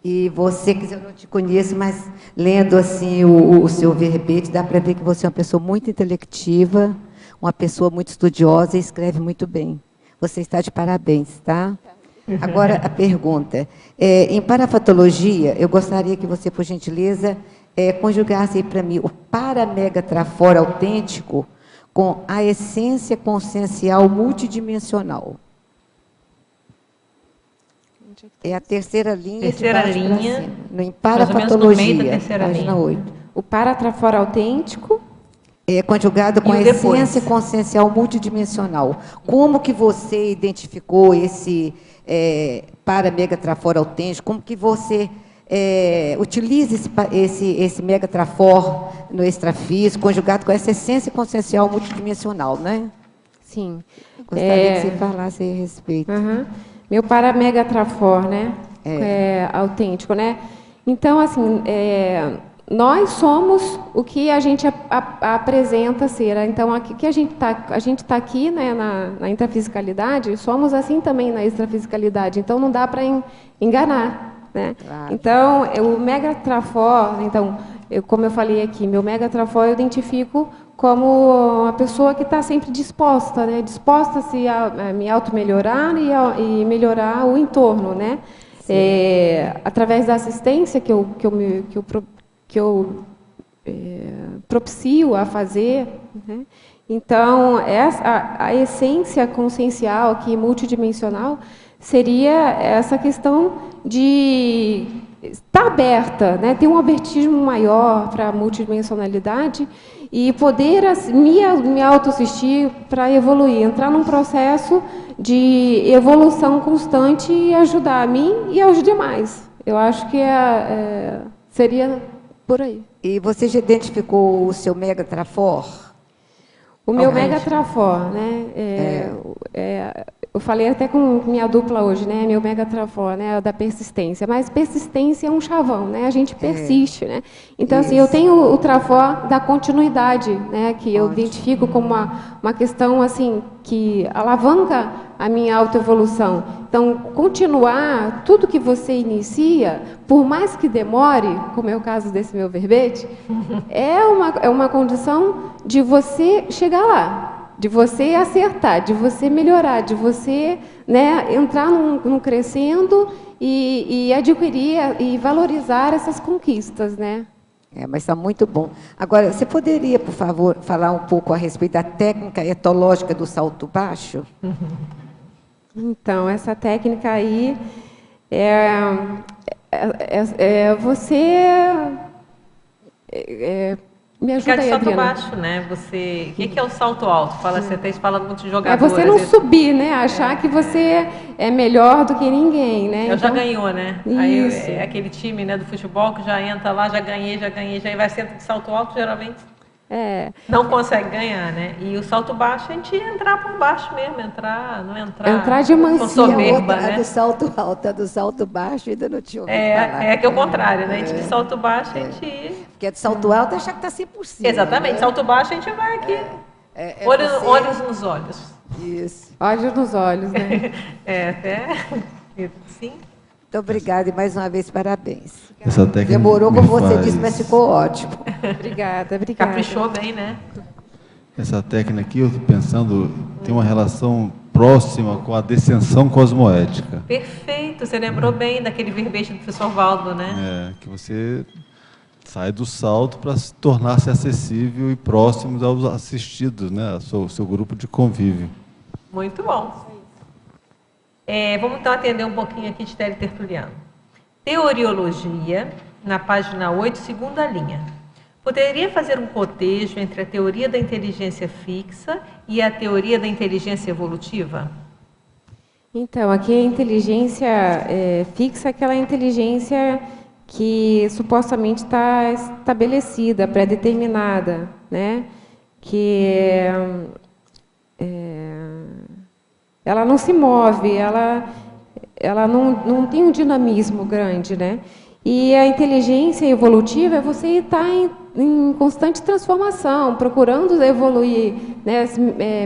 E você, que eu não te conheço, mas lendo assim o seu verbete, dá para ver que você é uma pessoa muito intelectiva, uma pessoa muito estudiosa e escreve muito bem. Você está de parabéns, tá? Agora, a pergunta. Em parafatologia, eu gostaria que você, por gentileza, conjugasse aí para mim o paramegatrafor autêntico com a essência consciencial multidimensional. É a terceira linha Terceira de baixo linha, para cima. Em mais ou menos no meio da parafatologia, terceira página linha. 8. O paratrafor autêntico, Conjugado com E a o depois? essência consciencial multidimensional. Como que você identificou esse paramegatrafor autêntico? Como que você utiliza esse megatrafor no extrafísico, conjugado com essa essência consciencial multidimensional, né? sim. Gostaria que você falasse a respeito. Uhum. Meu paramegatrafor, né? Autêntico, né? Então, assim, nós somos o que a gente apresenta ser. Então, aqui que a gente tá aqui, né, na intrafisicalidade, somos assim também na extrafisicalidade. Então, não dá para enganar, né? Claro. Então, o megatrafor, como eu falei aqui, meu megatrafor eu identifico como uma pessoa que está sempre disposta, né? Disposta a me auto-melhorar e melhorar o entorno, né? Através da assistência que eu propicio a fazer, né? Então, a essência consciencial aqui, multidimensional, seria essa questão de estar aberta, né? Ter um abertismo maior para a multidimensionalidade e poder me autoassistir para evoluir, entrar num processo de evolução constante e ajudar a mim e aos demais. Eu acho que seria por aí. E você já identificou o seu megatrafor? O meu megatrafor, né? Eu falei até com minha dupla hoje, né? Meu megatrafor, né? Da persistência. Mas persistência é um chavão, né? A gente persiste, né? Então, assim, eu tenho o trafor da continuidade, né? Que eu identifico como uma questão, assim, que alavanca a minha autoevolução. Então, continuar tudo que você inicia, por mais que demore, como é o caso desse meu verbete, é uma condição de você chegar lá, de você acertar, de você melhorar, de você, né, entrar num crescendo e adquirir e valorizar essas conquistas, né? Mas está muito bom. Agora, você poderia, por favor, falar um pouco a respeito da técnica etológica do salto baixo? Então, essa técnica aí você me ajuda Ficar de aí, salto Adriana. baixo, né? O que é o salto alto? Você fala muito de jogador. Você não às vezes. subir, né? Achar que você é melhor do que ninguém, né? Já ganhou, né? Isso. Aí é aquele time, né, do futebol que já entra lá, já ganhei, já vai sempre de salto alto, geralmente não consegue ganhar, né? E o salto baixo, a gente entrar por baixo mesmo, não entrar Entrar de mansinho. com soberba, A né? do salto alto, a do salto baixo, ainda não tinha ouvido falar. É que é o contrário, né? A gente de salto baixo, a gente... Porque é do salto alto, achar que está 100%. Exatamente, né? salto baixo, a gente vai aqui. Você- Olhos nos olhos. Isso. Olhos nos olhos, né? Sim. Muito obrigada e mais uma vez parabéns. Essa técnica Demorou, me como você faz- disse, mas ficou ótimo. Obrigada. Caprichou bem, né? Essa técnica aqui, eu estou pensando, tem uma relação próxima com a descensão cosmoética. Perfeito, você lembrou bem daquele verbete do professor Valdo, né? Que você sai do salto para tornar-se acessível e próximo aos assistidos, né? Ao seu grupo de convívio. Muito bom. Vamos então atender um pouquinho aqui de Tele Tertuliano. Teoriologia, na página 8, segunda linha. Poderia fazer um cotejo entre a teoria da inteligência fixa e a teoria da inteligência evolutiva? Então, aqui a inteligência fixa é aquela inteligência que supostamente está estabelecida, pré-determinada, né? Que ela não se move, ela não tem um dinamismo grande, né? E a inteligência evolutiva é você estar em constante transformação, procurando evoluir, né?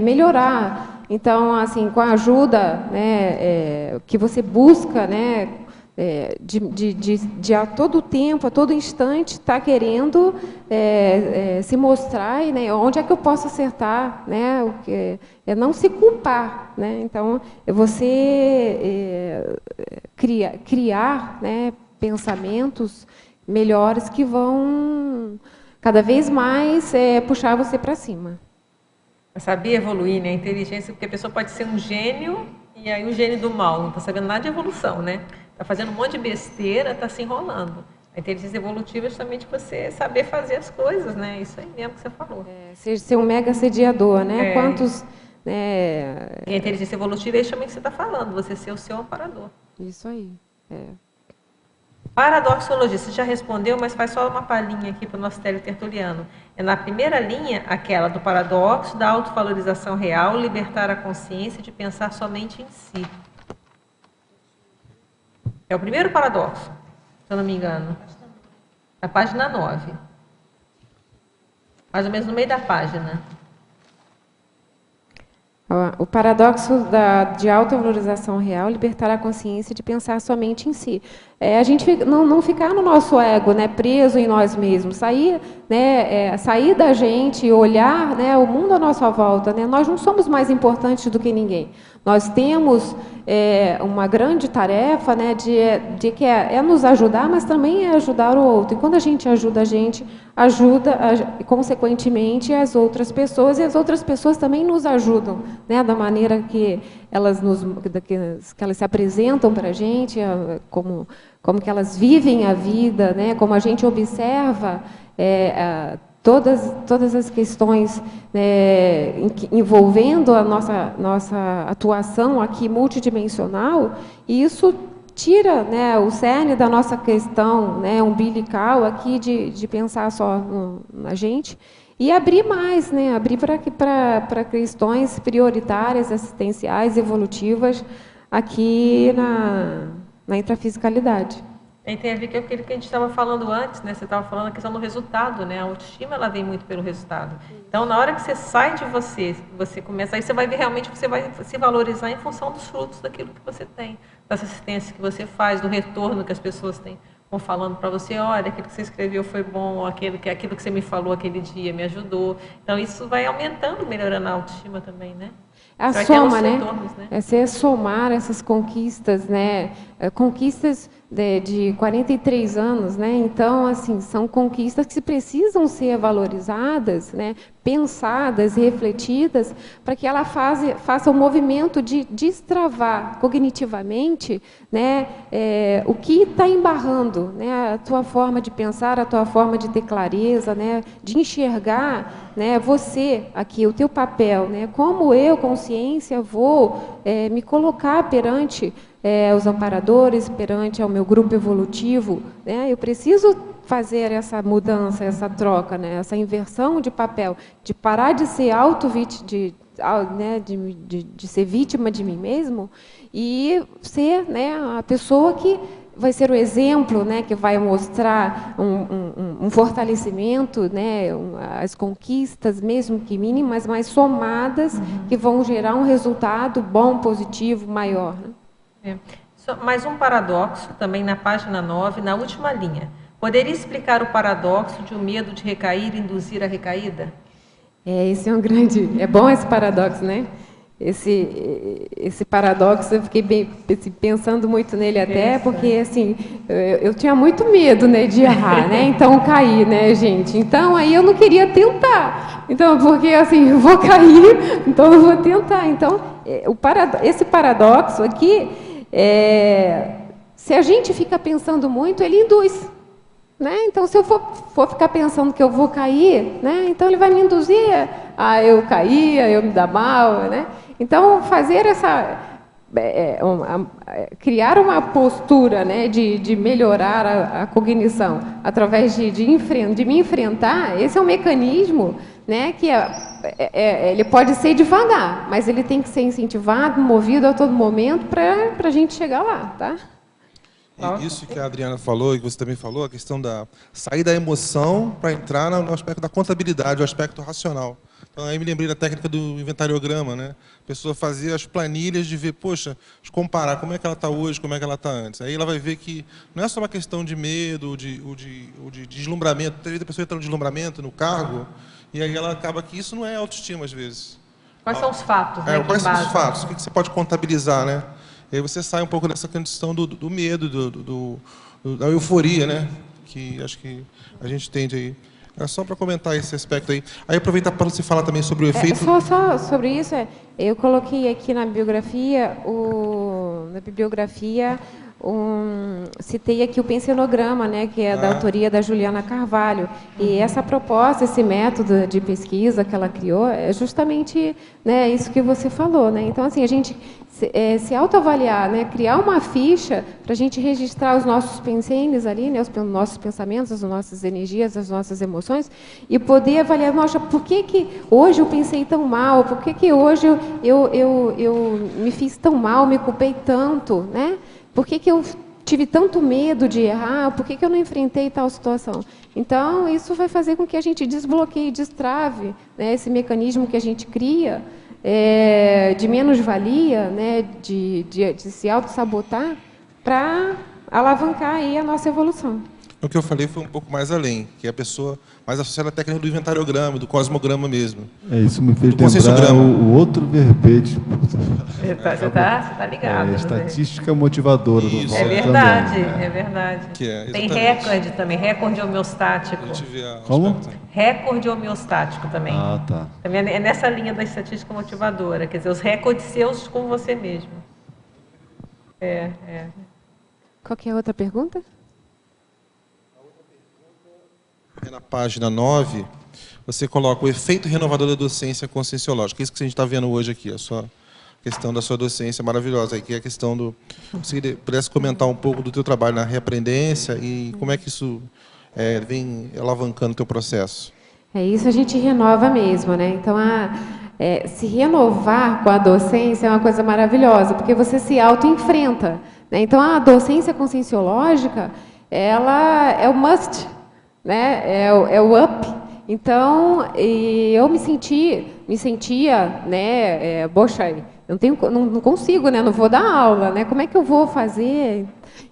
Melhorar. Então, assim, com a ajuda, né, que você busca, né, de a todo tempo, a todo instante, estar querendo se mostrar, e, né, onde é que eu posso acertar, né, não se culpar, né. Então, você criar, né, pensamentos melhores que vão cada vez mais puxar você para cima. Saber evoluir, né? A inteligência, porque a pessoa pode ser um gênio e aí um gênio do mal, não está sabendo nada de evolução, né? Está fazendo um monte de besteira, está se enrolando. A inteligência evolutiva é justamente você saber fazer as coisas, né? Isso aí mesmo que você falou. Ser um mega assediador, né? Quantos... E a inteligência evolutiva é justamente o que você está falando, você ser o seu amparador. Isso aí, Paradoxologia, você já respondeu, mas faz só uma palhinha aqui para o nosso teletertuliano. É na primeira linha, aquela do paradoxo, da autovalorização real, libertar a consciência de pensar somente em si. É o primeiro paradoxo, se eu não me engano. A página 9. Mais ou menos no meio da página. O paradoxo de autovalorização real, libertar a consciência de pensar somente em si. A gente não ficar no nosso ego, né, preso em nós mesmos, sair da gente, olhar, né, o mundo à nossa volta. Né, nós não somos mais importantes do que ninguém. Nós temos uma grande tarefa, né, de que é nos ajudar, mas também é ajudar o outro. E quando a gente ajuda, consequentemente, as outras pessoas, e as outras pessoas também nos ajudam, né, da maneira que elas se apresentam para a gente, como que elas vivem a vida, né, como a gente observa todas as questões envolvendo a nossa atuação aqui multidimensional, e isso tira, né, o cerne da nossa questão, né, umbilical aqui de pensar só na gente, e abrir mais, né, abrir para questões prioritárias, assistenciais, evolutivas, aqui na intrafisicalidade. Tem a ver com aquilo que a gente estava falando antes, né? Você estava falando a questão do resultado, né? A autoestima, ela vem muito pelo resultado. Então, na hora que você sai de você começa, aí você vai ver realmente que você vai se valorizar em função dos frutos daquilo que você tem, dessa assistência que você faz, do retorno que as pessoas vão falando para você, olha, aquilo que você escreveu foi bom, aquilo que você me falou aquele dia me ajudou. Então, isso vai aumentando, melhorando a autoestima também, né? A soma, né? É você somar essas conquistas, né? Conquistas de 43 anos, né? Então, assim, são conquistas que precisam ser valorizadas, né? Pensadas, refletidas, para que ela faça o movimento de destravar cognitivamente, né? O que está embarrando, né? A tua forma de pensar, a tua forma de ter clareza, né? De enxergar, né? Você aqui, o teu papel, né? Como eu, consciência, vou me colocar perante os amparadores, perante ao meu grupo evolutivo, né? Eu preciso fazer essa mudança, essa troca, né? Essa inversão de papel, de parar de ser de ser vítima de mim mesmo e ser, né, a pessoa que vai ser o exemplo, né, que vai mostrar um fortalecimento, né, as conquistas, mesmo que mínimas, mas somadas, que vão gerar um resultado bom, positivo, maior. Né? Mais um paradoxo, também na página 9, na última linha. Poderia explicar o paradoxo de o medo de recair induzir a recaída? Esse é um grande... É bom esse paradoxo, né? Esse paradoxo, eu fiquei pensando muito nele até, porque assim, eu tinha muito medo, né, de errar, né? Então, cair, né, gente? Então, aí eu não queria tentar. Então, porque assim, eu vou cair, então eu vou tentar. Então, esse paradoxo aqui, se a gente fica pensando muito, ele induz. né? Então, se eu for ficar pensando que eu vou cair, né? Então ele vai me induzir a eu cair, a eu me dar mal, né? Então, fazer criar uma postura, né, de melhorar a cognição através de me enfrentar, esse é um mecanismo, né, que ele pode ser devagar, mas ele tem que ser incentivado, movido a todo momento para a gente chegar lá, tá? E isso que a Adriana falou, e que você também falou, a questão da sair da emoção para entrar no aspecto da contabilidade, o aspecto racional. Então, aí me lembrei da técnica do inventariograma, né? A pessoa fazia as planilhas de ver, poxa, de comparar como é que ela está hoje, como é que ela está antes. Aí ela vai ver que não é só uma questão de medo ou de deslumbramento. Às vezes a pessoa entra no deslumbramento, no cargo, e aí ela acaba que isso não é autoestima, às vezes. Quais são os fatos, né? Quais são os fatos? O que você pode contabilizar, né? E aí você sai um pouco dessa condição do medo, da euforia, né? Que acho que a gente tende aí. É só para comentar esse aspecto aí. Aí aproveitar para você falar também sobre o efeito... Só sobre isso, eu coloquei aqui na bibliografia, citei aqui o pensionograma, né, que é da autoria da Juliana Carvalho. E essa proposta, esse método de pesquisa que ela criou, é justamente, né, isso que você falou, né? Então, assim, a gente se autoavaliar, né, criar uma ficha para a gente registrar os nossos pensenes ali, né, os nossos pensamentos, as nossas energias, as nossas emoções, e poder avaliar, nossa, por que hoje eu pensei tão mal, por que hoje eu me fiz tão mal, me culpei tanto, né? Por que eu tive tanto medo de errar? Por que eu não enfrentei tal situação? Então, isso vai fazer com que a gente desbloqueie, destrave, né, esse mecanismo que a gente cria de menos-valia, né, de se auto-sabotar, para alavancar aí a nossa evolução. O que eu falei foi um pouco mais além, que é a pessoa mais associada à técnica do inventariograma, do cosmograma mesmo. Isso me fez lembrar o outro verbete. Você tá ligado. Estatística motivadora do Isso. É verdade, também. É verdade. Tem exatamente. recorde também, recorde homeostático. Como? Recorde homeostático também. Ah, tá. Também é nessa linha da estatística motivadora, quer dizer, os recordes seus com você mesmo. Qual que é a outra pergunta? Na página 9, você coloca o efeito renovador da docência conscienciológica. Isso que a gente está vendo hoje aqui, a sua questão da sua docência maravilhosa, aí, que é a questão do... Se você pudesse comentar um pouco do teu trabalho na reaprendência e como é que isso vem alavancando o teu processo. Isso a gente renova mesmo, né? Então, se renovar com a docência é uma coisa maravilhosa, porque você se auto-enfrenta, né? Então, a docência conscienciológica, ela é o must, né? É o up. Então, eu me sentia, né? Poxa, eu não consigo, né? Não vou dar aula, né? Como é que eu vou fazer?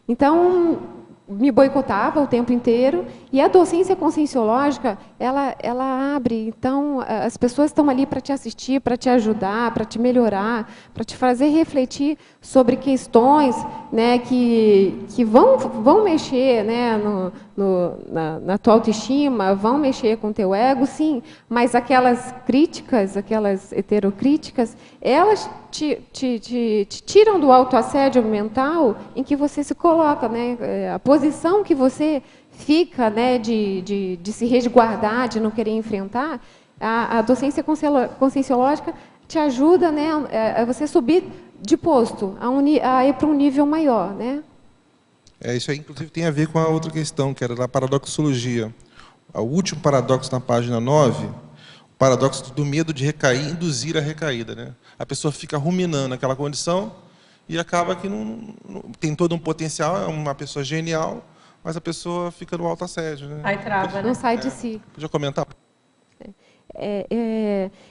Então, me boicotava o tempo inteiro, e a docência conscienciológica, ela abre, então, as pessoas estão ali para te assistir, para te ajudar, para te melhorar, para te fazer refletir sobre questões, né, que vão mexer, né, na tua autoestima, vão mexer com o teu ego, sim, mas aquelas críticas, aquelas heterocríticas, elas te tiram do autoassédio mental em que você se coloca, né, a posição que você fica, né, de se resguardar, de não querer enfrentar. A docência conscienciológica te ajuda, né, a você subir de posto, a ir para um nível maior, né? Isso aí, inclusive, tem a ver com a outra questão, que era da paradoxologia. O último paradoxo na página 9, o paradoxo do medo de recair, induzir a recaída, né? A pessoa fica ruminando aquela condição e acaba que não tem todo um potencial, é uma pessoa genial, mas a pessoa fica no autoassédio, né? Aí trava, né? Não sai de si. Podia comentar?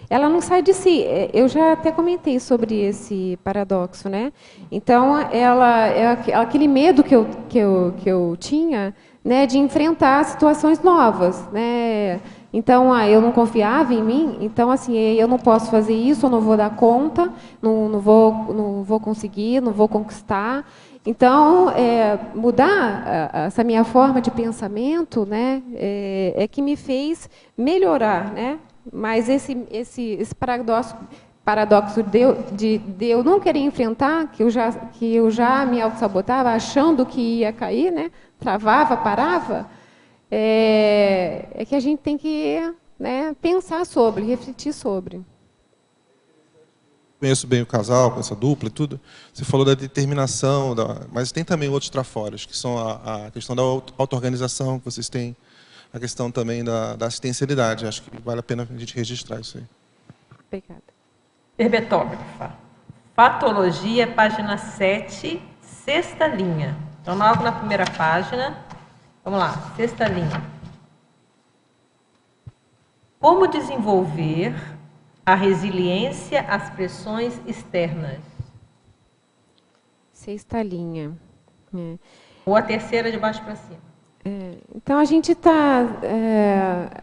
Ela não sai de si. Eu já até comentei sobre esse paradoxo, né? Então, ela é aquele medo que eu tinha, né, de enfrentar situações novas, né? Então, eu não confiava em mim. Então, assim, eu não posso fazer isso, eu não vou dar conta, não vou conseguir, não vou conquistar. Então, mudar essa minha forma de pensamento, né, é que me fez melhorar, né? Mas esse paradoxo de eu não querer enfrentar, que eu já me auto-sabotava, achando que ia cair, né? Travava, parava, é que a gente tem que, né, pensar sobre, refletir sobre. Conheço bem o casal, com essa dupla e tudo. Você falou da determinação, mas tem também outros trafores, que são a questão da auto-organização que vocês têm, a questão também da assistencialidade. Acho que vale a pena a gente registrar isso aí. Obrigada. Herbetógrafa. Patologia, página 7, sexta linha. Então, logo na primeira página, vamos lá, sexta linha. Como desenvolver a resiliência às pressões externas? Sexta linha. Ou a terceira de baixo para cima. Então, a gente está...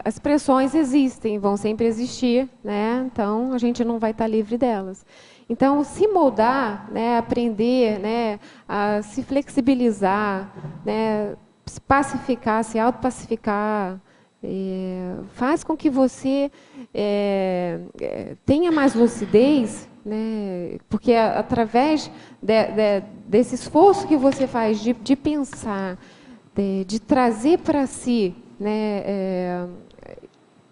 as pressões existem, vão sempre existir, né? Então, a gente não vai estar livre delas. Então, se moldar, né, aprender, né, a se flexibilizar, né, se pacificar, se autopacificar, faz com que você tenha mais lucidez, né, porque através desse esforço que você faz de pensar, de trazer para si, né,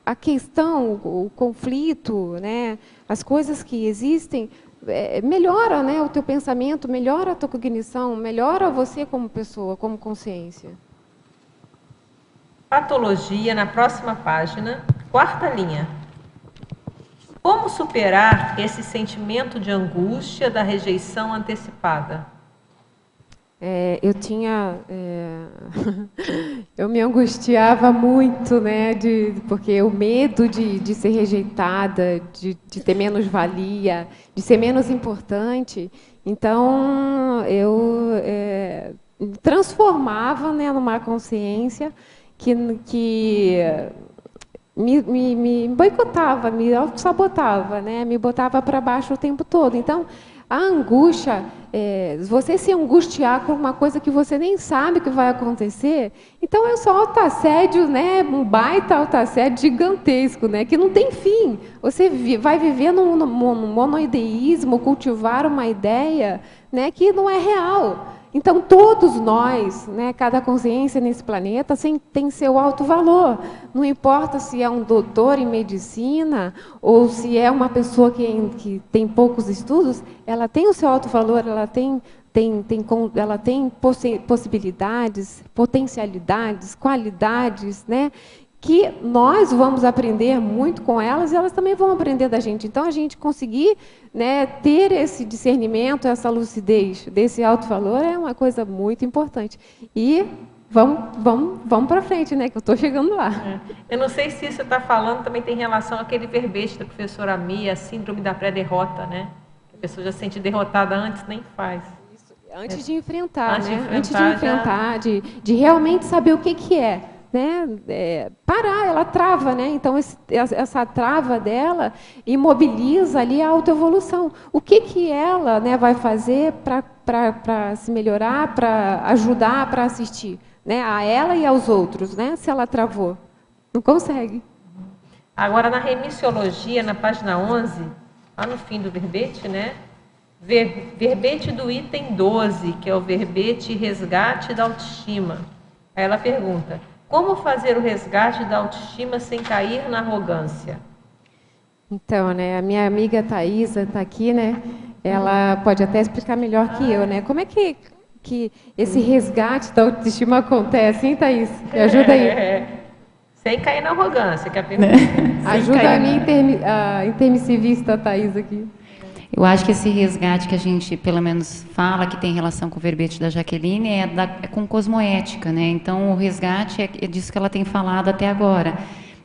a questão, o conflito, né, as coisas que existem, melhora, né, o teu pensamento, melhora a tua cognição, melhora você como pessoa, como consciência. Patologia, na próxima página, quarta linha. Como superar esse sentimento de angústia da rejeição antecipada? Eu me angustiava muito, né, porque o medo de ser rejeitada, de ter menos valia, de ser menos importante. Então, eu transformava, né, numa consciência que me boicotava, me auto-sabotava, né, me botava para baixo o tempo todo. Então, a angústia, você se angustiar com uma coisa que você nem sabe que vai acontecer, então é só autoassédio, né, um baita autoassédio gigantesco, né, que não tem fim. Você vai viver num monoideísmo, cultivar uma ideia, né, que não é real. Então, todos nós, né, cada consciência nesse planeta tem seu alto valor. Não importa se é um doutor em medicina ou se é uma pessoa que tem poucos estudos, ela tem o seu alto valor, ela tem possibilidades, potencialidades, qualidades, né, que nós vamos aprender muito com elas e elas também vão aprender da gente. Então, a gente conseguir, né, ter esse discernimento, essa lucidez desse alto valor é uma coisa muito importante. E vamos para frente, né, que eu estou chegando lá. Eu não sei se isso está falando também tem relação àquele verbete da professora Mia, a síndrome da pré-derrota, né? A pessoa já se sente derrotada antes, nem faz. Isso, antes de enfrentar, antes né? de enfrentar, antes de enfrentar, de realmente saber o que é. Né, parar, ela trava, né? Então essa trava dela imobiliza ali a autoevolução. O que ela, né, vai fazer para se melhorar, para ajudar, para assistir, né, a ela e aos outros, né? Se ela travou, não consegue. Agora na remissiologia, na página 11, lá no fim do verbete, né? Verbete do item 12, que é o verbete resgate da autoestima. Aí ela pergunta: como fazer o resgate da autoestima sem cair na arrogância? Então, né, a minha amiga Thaisa está aqui, né? Ela pode até explicar melhor que eu, né? Como é que esse resgate da autoestima acontece, hein, Thaís? Me ajuda aí. Sem cair na arrogância, que é a pergunta. Ajuda a minha intermissivista Thaís aqui. Eu acho que esse resgate que a gente, pelo menos, fala que tem relação com o verbete da Jaqueline é com cosmoética, né? Então, o resgate é disso que ela tem falado até agora.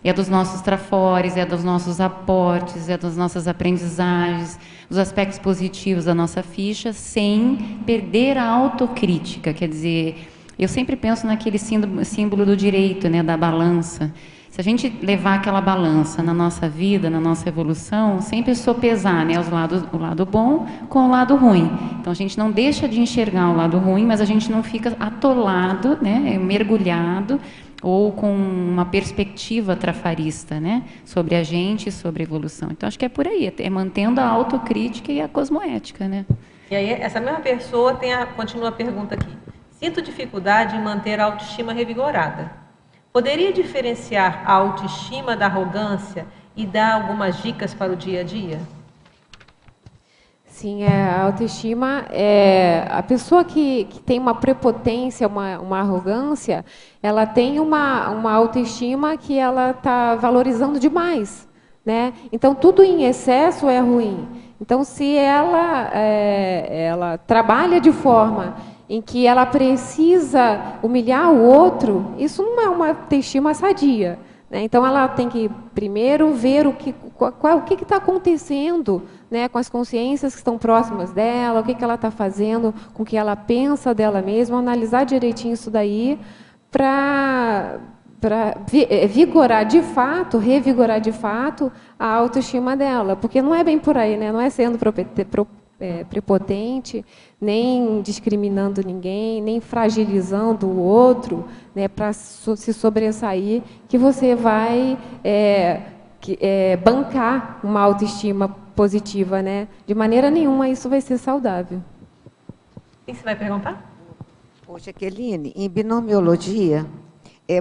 É dos nossos trafores, é dos nossos aportes, é das nossas aprendizagens, dos aspectos positivos da nossa ficha, sem perder a autocrítica. Quer dizer, eu sempre penso naquele símbolo do direito, né, da balança. Se a gente levar aquela balança na nossa vida, na nossa evolução, sempre sopesar, né, o lado bom com o lado ruim. Então, a gente não deixa de enxergar o lado ruim, mas a gente não fica atolado, né, mergulhado, ou com uma perspectiva trafarista, né, sobre a gente e sobre a evolução. Então, acho que é por aí, é mantendo a autocrítica e a cosmoética, né? E aí, essa mesma pessoa continua a pergunta aqui. Sinto dificuldade em manter a autoestima revigorada. Poderia diferenciar a autoestima da arrogância e dar algumas dicas para o dia a dia? Sim, a autoestima é a pessoa que tem uma prepotência, uma arrogância, ela tem uma autoestima que ela está valorizando demais, né? Então tudo em excesso é ruim. Então se ela trabalha de forma em que ela precisa humilhar o outro, isso não é uma autoestima sadia, né? Então ela tem que primeiro ver o que está acontecendo, né, com as consciências que estão próximas dela, o que ela está fazendo, com o que ela pensa dela mesma, analisar direitinho isso daí para vigorar de fato, revigorar de fato a autoestima dela, porque não é bem por aí, né? Não é sendo prepotente, nem discriminando ninguém, nem fragilizando o outro, né, para se sobressair, que você vai bancar uma autoestima positiva, né? De maneira nenhuma isso vai ser saudável. O que você vai perguntar? Poxa, Jaqueline, em binomiologia,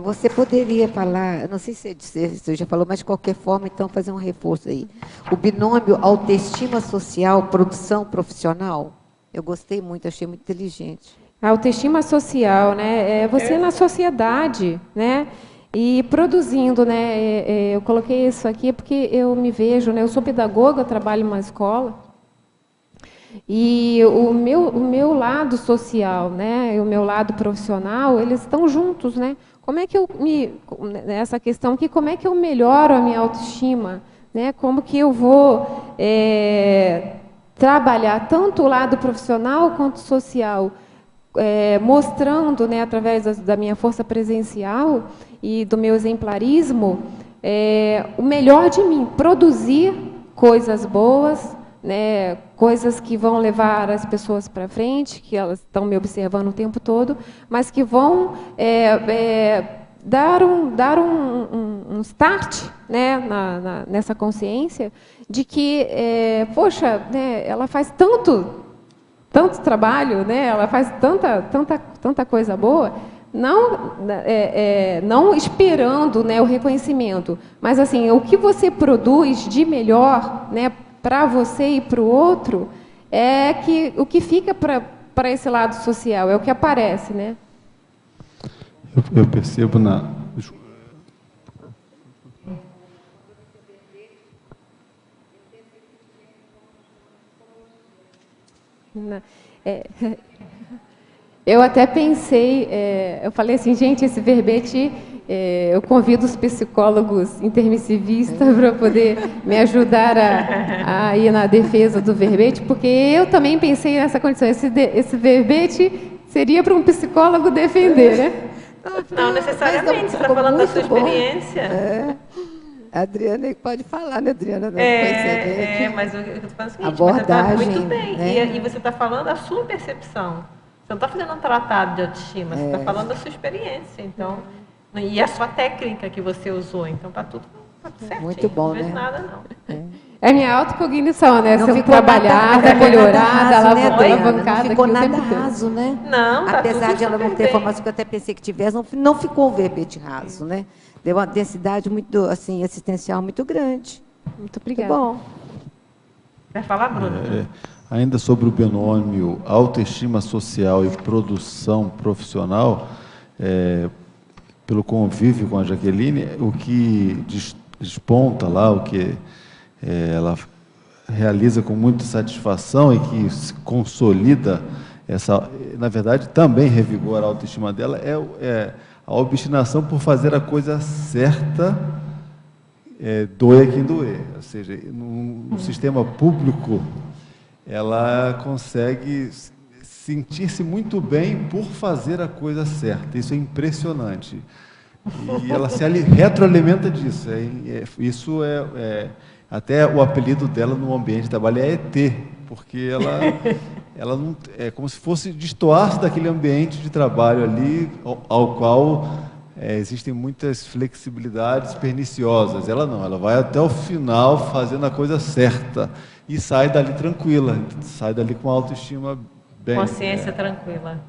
você poderia falar, não sei se você já falou, mas de qualquer forma, então, fazer um reforço aí. O binômio autoestima social, produção profissional, eu gostei muito, achei muito inteligente. A autoestima social, né? Você na sociedade, né? E produzindo, né? Eu coloquei isso aqui porque eu me vejo, né? Eu sou pedagoga, eu trabalho em uma escola. E o meu lado social, né? E o meu lado profissional, eles estão juntos, né? Como é que essa questão aqui, como é que eu melhoro a minha autoestima, né? Como que eu vou trabalhar tanto o lado profissional quanto social, mostrando, né, através da minha força presencial e do meu exemplarismo, o melhor de mim, produzir coisas boas, né, coisas que vão levar as pessoas para frente, que elas estão me observando o tempo todo, mas que vão dar um start, né, nessa consciência de que, poxa, né, ela faz tanto trabalho, né, ela faz tanta coisa boa, não esperando, né, o reconhecimento, mas assim, o que você produz de melhor, né, para você e para o outro, o que fica para esse lado social, é o que aparece, né? Eu percebo eu até pensei, eu falei assim, gente, esse verbete, eu convido os psicólogos intermissivistas para poder me ajudar a ir na defesa do verbete, porque eu também pensei nessa condição, esse verbete seria para um psicólogo defender, né? Não necessariamente, você está falando da sua experiência. A Adriana pode falar, né, Adriana? Mas eu estou falando o seguinte, abordagem, você está muito bem, né? E você está falando a sua percepção. Você não está fazendo um tratado de autoestima, você está falando da sua experiência, então, e a sua técnica que você usou, então está tudo certinho. Muito bom, não vejo né? nada, não. É minha autocognição, né? Não Ser ficou trabalhada, melhorada, Não alavancada. ficou nada raso, né? Não, tá apesar tudo de ela não super ter bem. formação que eu até pensei que tivesse, não ficou um verbete raso, né? Deu uma densidade muito, assim, assistencial muito grande. Muito obrigada. Muito bom. Quer falar, Bruno? Ainda sobre o binômio autoestima social e produção profissional, pelo convívio com a Jaqueline, o que desponta lá, o que ela realiza com muita satisfação e que se consolida, na verdade, também revigora a autoestima dela, é a obstinação por fazer a coisa certa, doer quem doer. Ou seja, no sistema público, ela consegue sentir-se muito bem por fazer a coisa certa. Isso é impressionante. E ela se retroalimenta disso. Isso até o apelido dela no ambiente de trabalho é ET, porque ela não, é como se fosse destoar-se daquele ambiente de trabalho ali, ao qual existem muitas flexibilidades perniciosas. Ela não, ela vai até o final fazendo a coisa certa e sai dali tranquila, sai dali com autoestima bem... Consciência tranquila.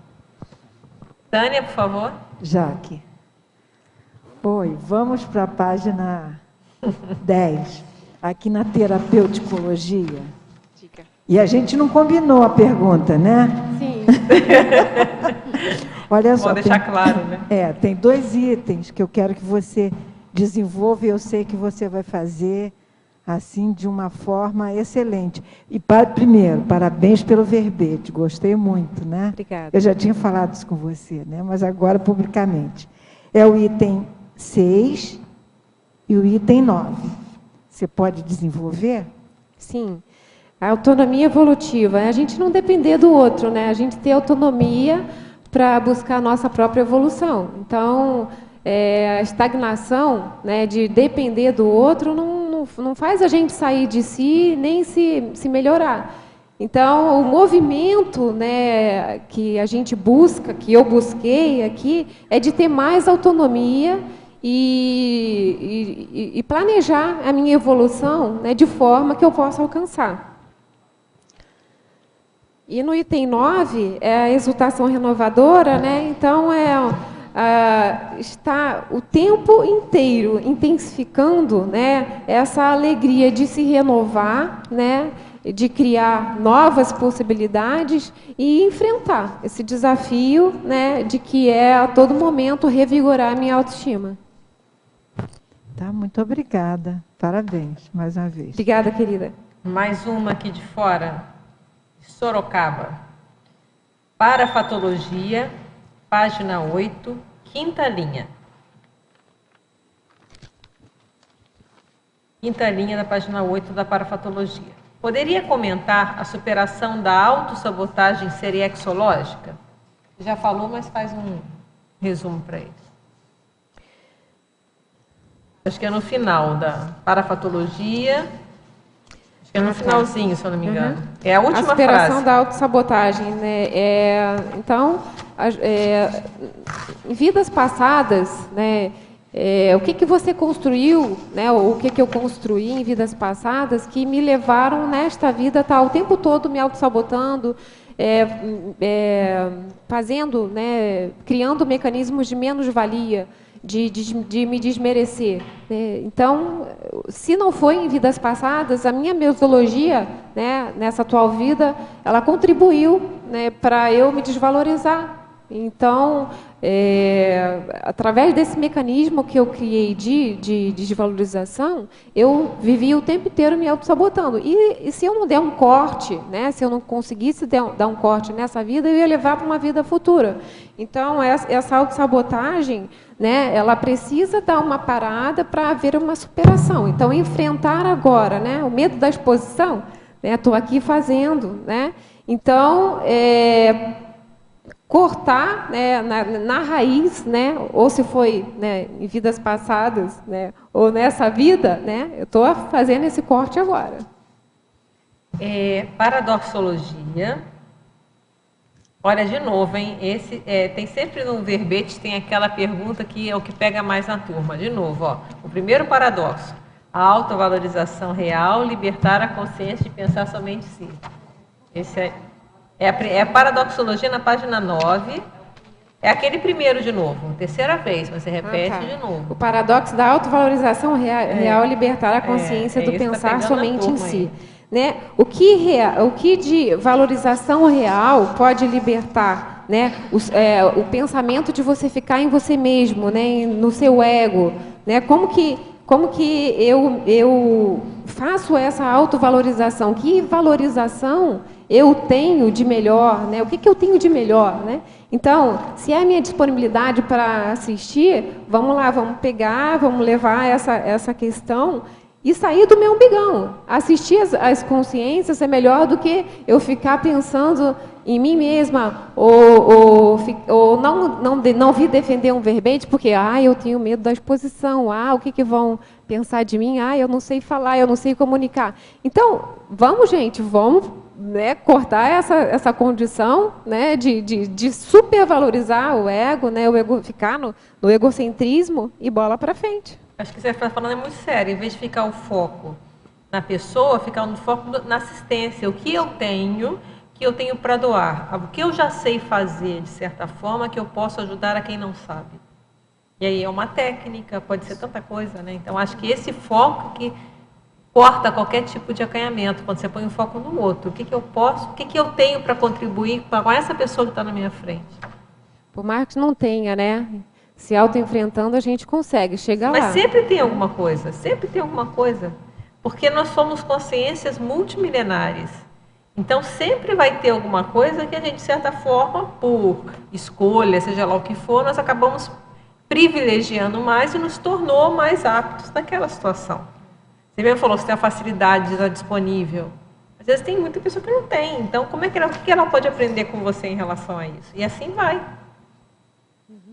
Tânia, por favor. Jaque, Oi, vamos para a página 10, aqui na terapeuticologia. Diga. E a gente não combinou a pergunta, né? Sim. Olha só. Pode deixar claro, né? Tem 2 itens que eu quero que você desenvolva e eu sei que você vai fazer assim de uma forma excelente. E primeiro, parabéns pelo verbete, gostei muito, né? Obrigada. Eu já tinha falado isso com você, né? Mas agora publicamente. É o item 6 e o item 9. Você pode desenvolver? Sim. A autonomia evolutiva é a gente não depender do outro, né? A gente ter autonomia para buscar a nossa própria evolução. Então, a estagnação, né, de depender do outro não faz a gente sair de si nem se melhorar. Então, o movimento, né, que a gente busca, que eu busquei aqui, é de ter mais autonomia e planejar a minha evolução, né, de forma que eu possa alcançar. E no item 9, é a exultação renovadora, né? Então, está o tempo inteiro intensificando, né, essa alegria de se renovar, né, de criar novas possibilidades e enfrentar esse desafio, né, de que é a todo momento revigorar a minha autoestima. Tá, muito obrigada. Parabéns, mais uma vez. Obrigada, querida. Mais uma aqui de fora, Sorocaba. Parafatologia, página 8, quinta linha. Quinta linha da página 8 da parafatologia. Poderia comentar a superação da autossabotagem serexológica? Já falou, mas faz um resumo para eles. Acho que é no final da parafatologia. Acho que é no finalzinho, se eu não me engano. É a última frase. A superação da autossabotagem, né? Então, em vidas passadas, né? O que você construiu, né? O que eu construí em vidas passadas que me levaram nesta vida a estar o tempo todo me autossabotando, fazendo, né? Criando mecanismos de menos-valia, de me desmerecer. Então, se não foi em vidas passadas, a minha metodologia, né, nessa atual vida, ela contribuiu, né, para eu me desvalorizar. Então, através desse mecanismo que eu criei de desvalorização, eu vivi o tempo inteiro me autossabotando. E se eu não der um corte, né, se eu não conseguisse dar um corte nessa vida, eu ia levar para uma vida futura. Então, essa autossabotagem, né, ela precisa dar uma parada para haver uma superação. Então, enfrentar agora, né, o medo da exposição, né, estou aqui fazendo. Né, então, cortar, né, na raiz, né, ou se foi, né, em vidas passadas, né, ou nessa vida, né, eu estou fazendo esse corte agora. Paradoxologia. Olha, de novo, hein? Tem sempre no verbete, tem aquela pergunta que é o que pega mais na turma. De novo, ó, o primeiro paradoxo. A autovalorização real, libertar a consciência de pensar somente em si. Esse é a paradoxologia na página 9. É aquele primeiro de novo, terceira vez, mas você repete de novo. O paradoxo da autovalorização real, libertar a consciência do pensar somente em si. Né? O que de valorização real pode libertar, né? O pensamento de você ficar em você mesmo, né? No seu ego, né? Como que eu faço essa autovalorização? Que valorização eu tenho de melhor? Né? O que eu tenho de melhor? Né? Então, se é a minha disponibilidade para assistir, vamos lá, vamos pegar, vamos levar essa questão e sair do meu umbigão. Assistir as consciências é melhor do que eu ficar pensando em mim mesma ou não vir defender um verbete porque eu tenho medo da exposição, o que vão pensar de mim, eu não sei falar, eu não sei comunicar. Então, vamos, gente, né, cortar essa condição, né, de supervalorizar o ego, né, ficar no egocentrismo e bola para frente. Acho que você está falando muito sério. Em vez de ficar o foco na pessoa, ficar no foco na assistência. O que eu tenho para doar. O que eu já sei fazer, de certa forma, que eu posso ajudar a quem não sabe. E aí é uma técnica, pode ser tanta coisa, né? Então, acho que esse foco que corta qualquer tipo de acanhamento, quando você põe o foco no outro. O que, que eu posso, o que, que eu tenho para contribuir com essa pessoa que está na minha frente? Por mais que não tenha, né? Se auto-enfrentando, a gente consegue chegar lá. Mas sempre tem alguma coisa, sempre tem alguma coisa. Porque nós somos consciências multimilenares. Então, sempre vai ter alguma coisa que a gente, de certa forma, por escolha, seja lá o que for, nós acabamos privilegiando mais e nos tornou mais aptos naquela situação. Você mesmo falou que tem a facilidade, está disponível. Às vezes tem muita pessoa que não tem. Então, como é que o que ela pode aprender com você em relação a isso? E assim vai.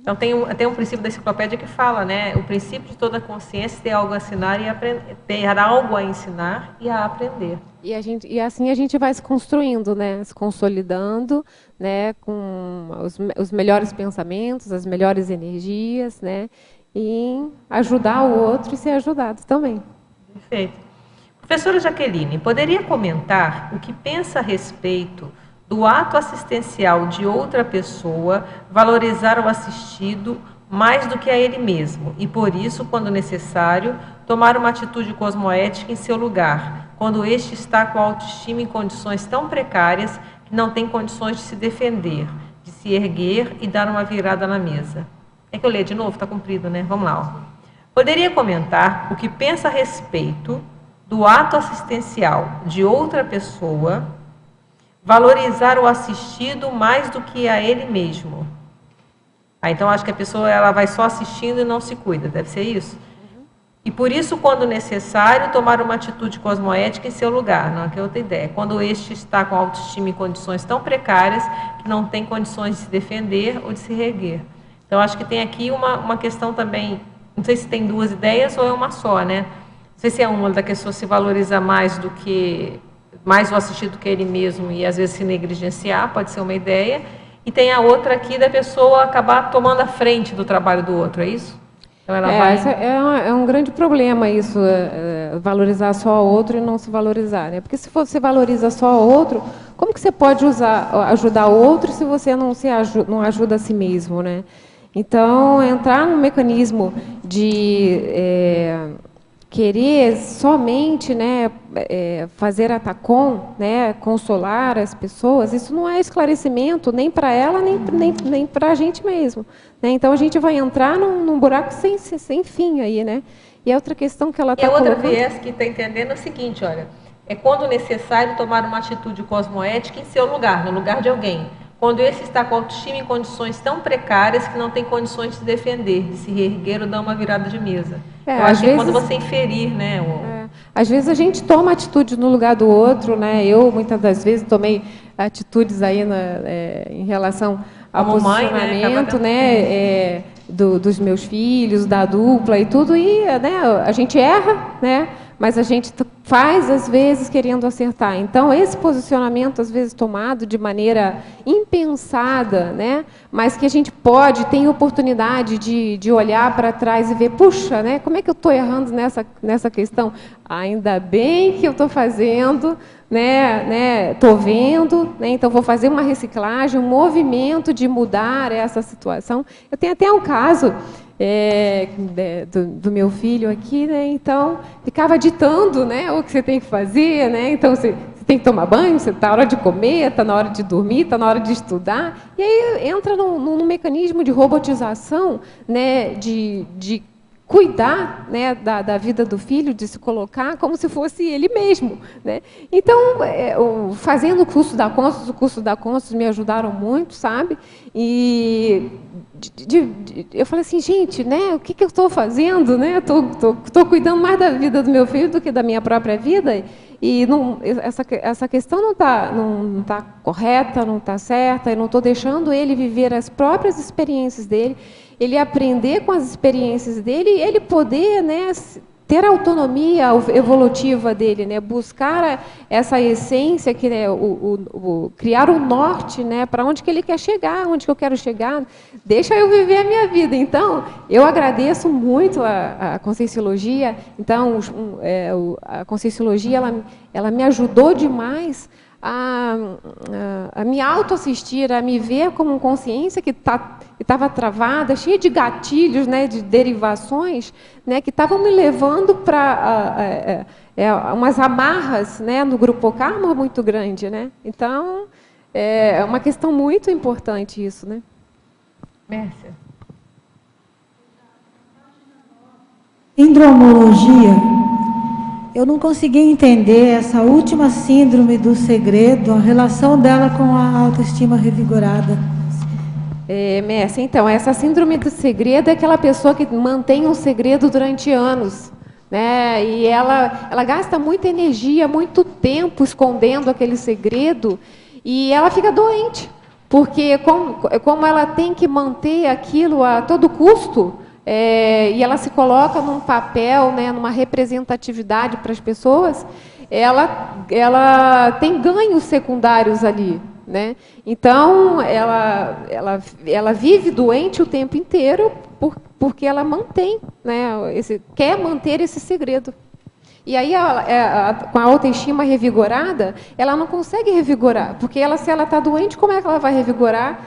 Então, tem um princípio da enciclopédia que fala, né? O princípio de toda consciência é ter algo a ensinar e aprender, ter algo a ensinar e a aprender. E assim a gente vai se construindo, né? Se consolidando, né? Com os melhores pensamentos, as melhores energias, né? E ajudar o outro e ser ajudado também. Perfeito. Professora Jaqueline, poderia comentar o que pensa a respeito do ato assistencial de outra pessoa valorizar o assistido mais do que a ele mesmo e, por isso, quando necessário, tomar uma atitude cosmoética em seu lugar, quando este está com a autoestima em condições tão precárias que não tem condições de se defender, de se erguer e dar uma virada na mesa? É que eu leio de novo? Está comprido, né? Vamos lá. Ó. Poderia comentar o que pensa a respeito do ato assistencial de outra pessoa valorizar o assistido mais do que a ele mesmo? Então, acho que a pessoa ela vai só assistindo e não se cuida, deve ser isso? E por isso, quando necessário, tomar uma atitude cosmoética em seu lugar, não é que é outra ideia. Quando este está com a autoestima em condições tão precárias que não tem condições de se defender ou de se reerguer. Então, acho que tem aqui uma questão também, não sei se tem duas ideias ou é uma só, né? Não sei se é uma da pessoa se valoriza mais o assistido do que ele mesmo e às vezes se negligenciar, pode ser uma ideia. E tem a outra aqui da pessoa acabar tomando a frente do trabalho do outro, é isso? Então ela é um grande problema isso, valorizar só o outro e não se valorizar, né? Porque se você valoriza só o outro, como que você pode ajudar o outro se você não ajuda a si mesmo, né? Então, entrar no mecanismo de querer somente, né, fazer atacom, né, consolar as pessoas, isso não é esclarecimento nem para ela, nem para a gente mesmo. Né? Então, a gente vai entrar num buraco sem fim aí, né? E a outra questão que ela está colocando... E a outra viés que está entendendo é o seguinte, olha, é quando necessário tomar uma atitude cosmoética em seu lugar, no lugar de alguém. Quando esse está com a autoestima em condições tão precárias que não tem condições de se defender, de se reerguer ou dar uma virada de mesa. Eu acho que é quando você inferir, né? Às vezes a gente toma atitude no lugar do outro, né? Eu, muitas das vezes, tomei atitudes aí em relação ao posicionamento, né? Dos meus filhos, da dupla e tudo, e né, a gente erra, né? Mas a gente faz, às vezes, querendo acertar. Então, esse posicionamento, às vezes, tomado de maneira impensada, né? Mas que a gente tem oportunidade de olhar para trás e ver, puxa, né? Como é que eu estou errando nessa questão? Ainda bem que eu estou fazendo, né? Estou vendo, né? Então, vou fazer uma reciclagem, um movimento de mudar essa situação. Eu tenho até um caso... do meu filho aqui, né? Então ficava ditando, né, o que você tem que fazer, né? Então você tem que tomar banho, você está na hora de comer, está na hora de dormir, está na hora de estudar, e aí entra num mecanismo de robotização, né, de cuidar, né, da vida do filho, de se colocar como se fosse ele mesmo, né? Então, fazendo o curso da Consus me ajudaram muito, sabe? E eu falei assim, gente, né, o que eu estou fazendo, né? Estou cuidando mais da vida do meu filho do que da minha própria vida, e essa questão não tá correta, não está certa, eu não estou deixando ele viver as próprias experiências dele, ele aprender com as experiências dele e ele poder, né, ter a autonomia evolutiva dele, né, buscar essa essência, que é criar um norte, né, para onde que ele quer chegar, onde que eu quero chegar, deixa eu viver a minha vida. Então, eu agradeço muito a Conscienciologia. Então, a Conscienciologia ela me ajudou demais a me autoassistir, a me ver como consciência que estava travada, cheia de gatilhos, né, de derivações, né, que estavam me levando para umas amarras, né, no grupo karma muito grande, né? Então, é uma questão muito importante isso, né? Mércia. Sindromologia. Eu não consegui entender essa última síndrome do segredo, a relação dela com a autoestima revigorada. Mércia, então, essa síndrome do segredo é aquela pessoa que mantém um segredo durante anos, né? E ela gasta muita energia, muito tempo escondendo aquele segredo e ela fica doente, porque como ela tem que manter aquilo a todo custo, e ela se coloca num papel, né, numa representatividade para as pessoas, ela tem ganhos secundários ali, né? Então, ela vive doente o tempo inteiro porque ela mantém, né, quer manter esse segredo. E aí, com a autoestima revigorada, ela não consegue revigorar, porque se ela está doente, como é que ela vai revigorar?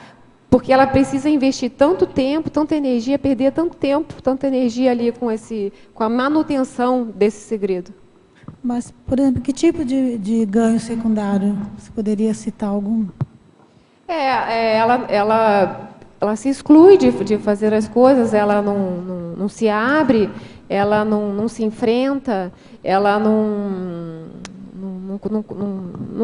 Porque ela precisa investir tanto tempo, tanta energia, perder tanto tempo, tanta energia ali com a manutenção desse segredo. Mas, por exemplo, que tipo de ganho secundário? Você poderia citar algum? Ela se exclui de fazer as coisas, ela não se abre, ela não se enfrenta, ela não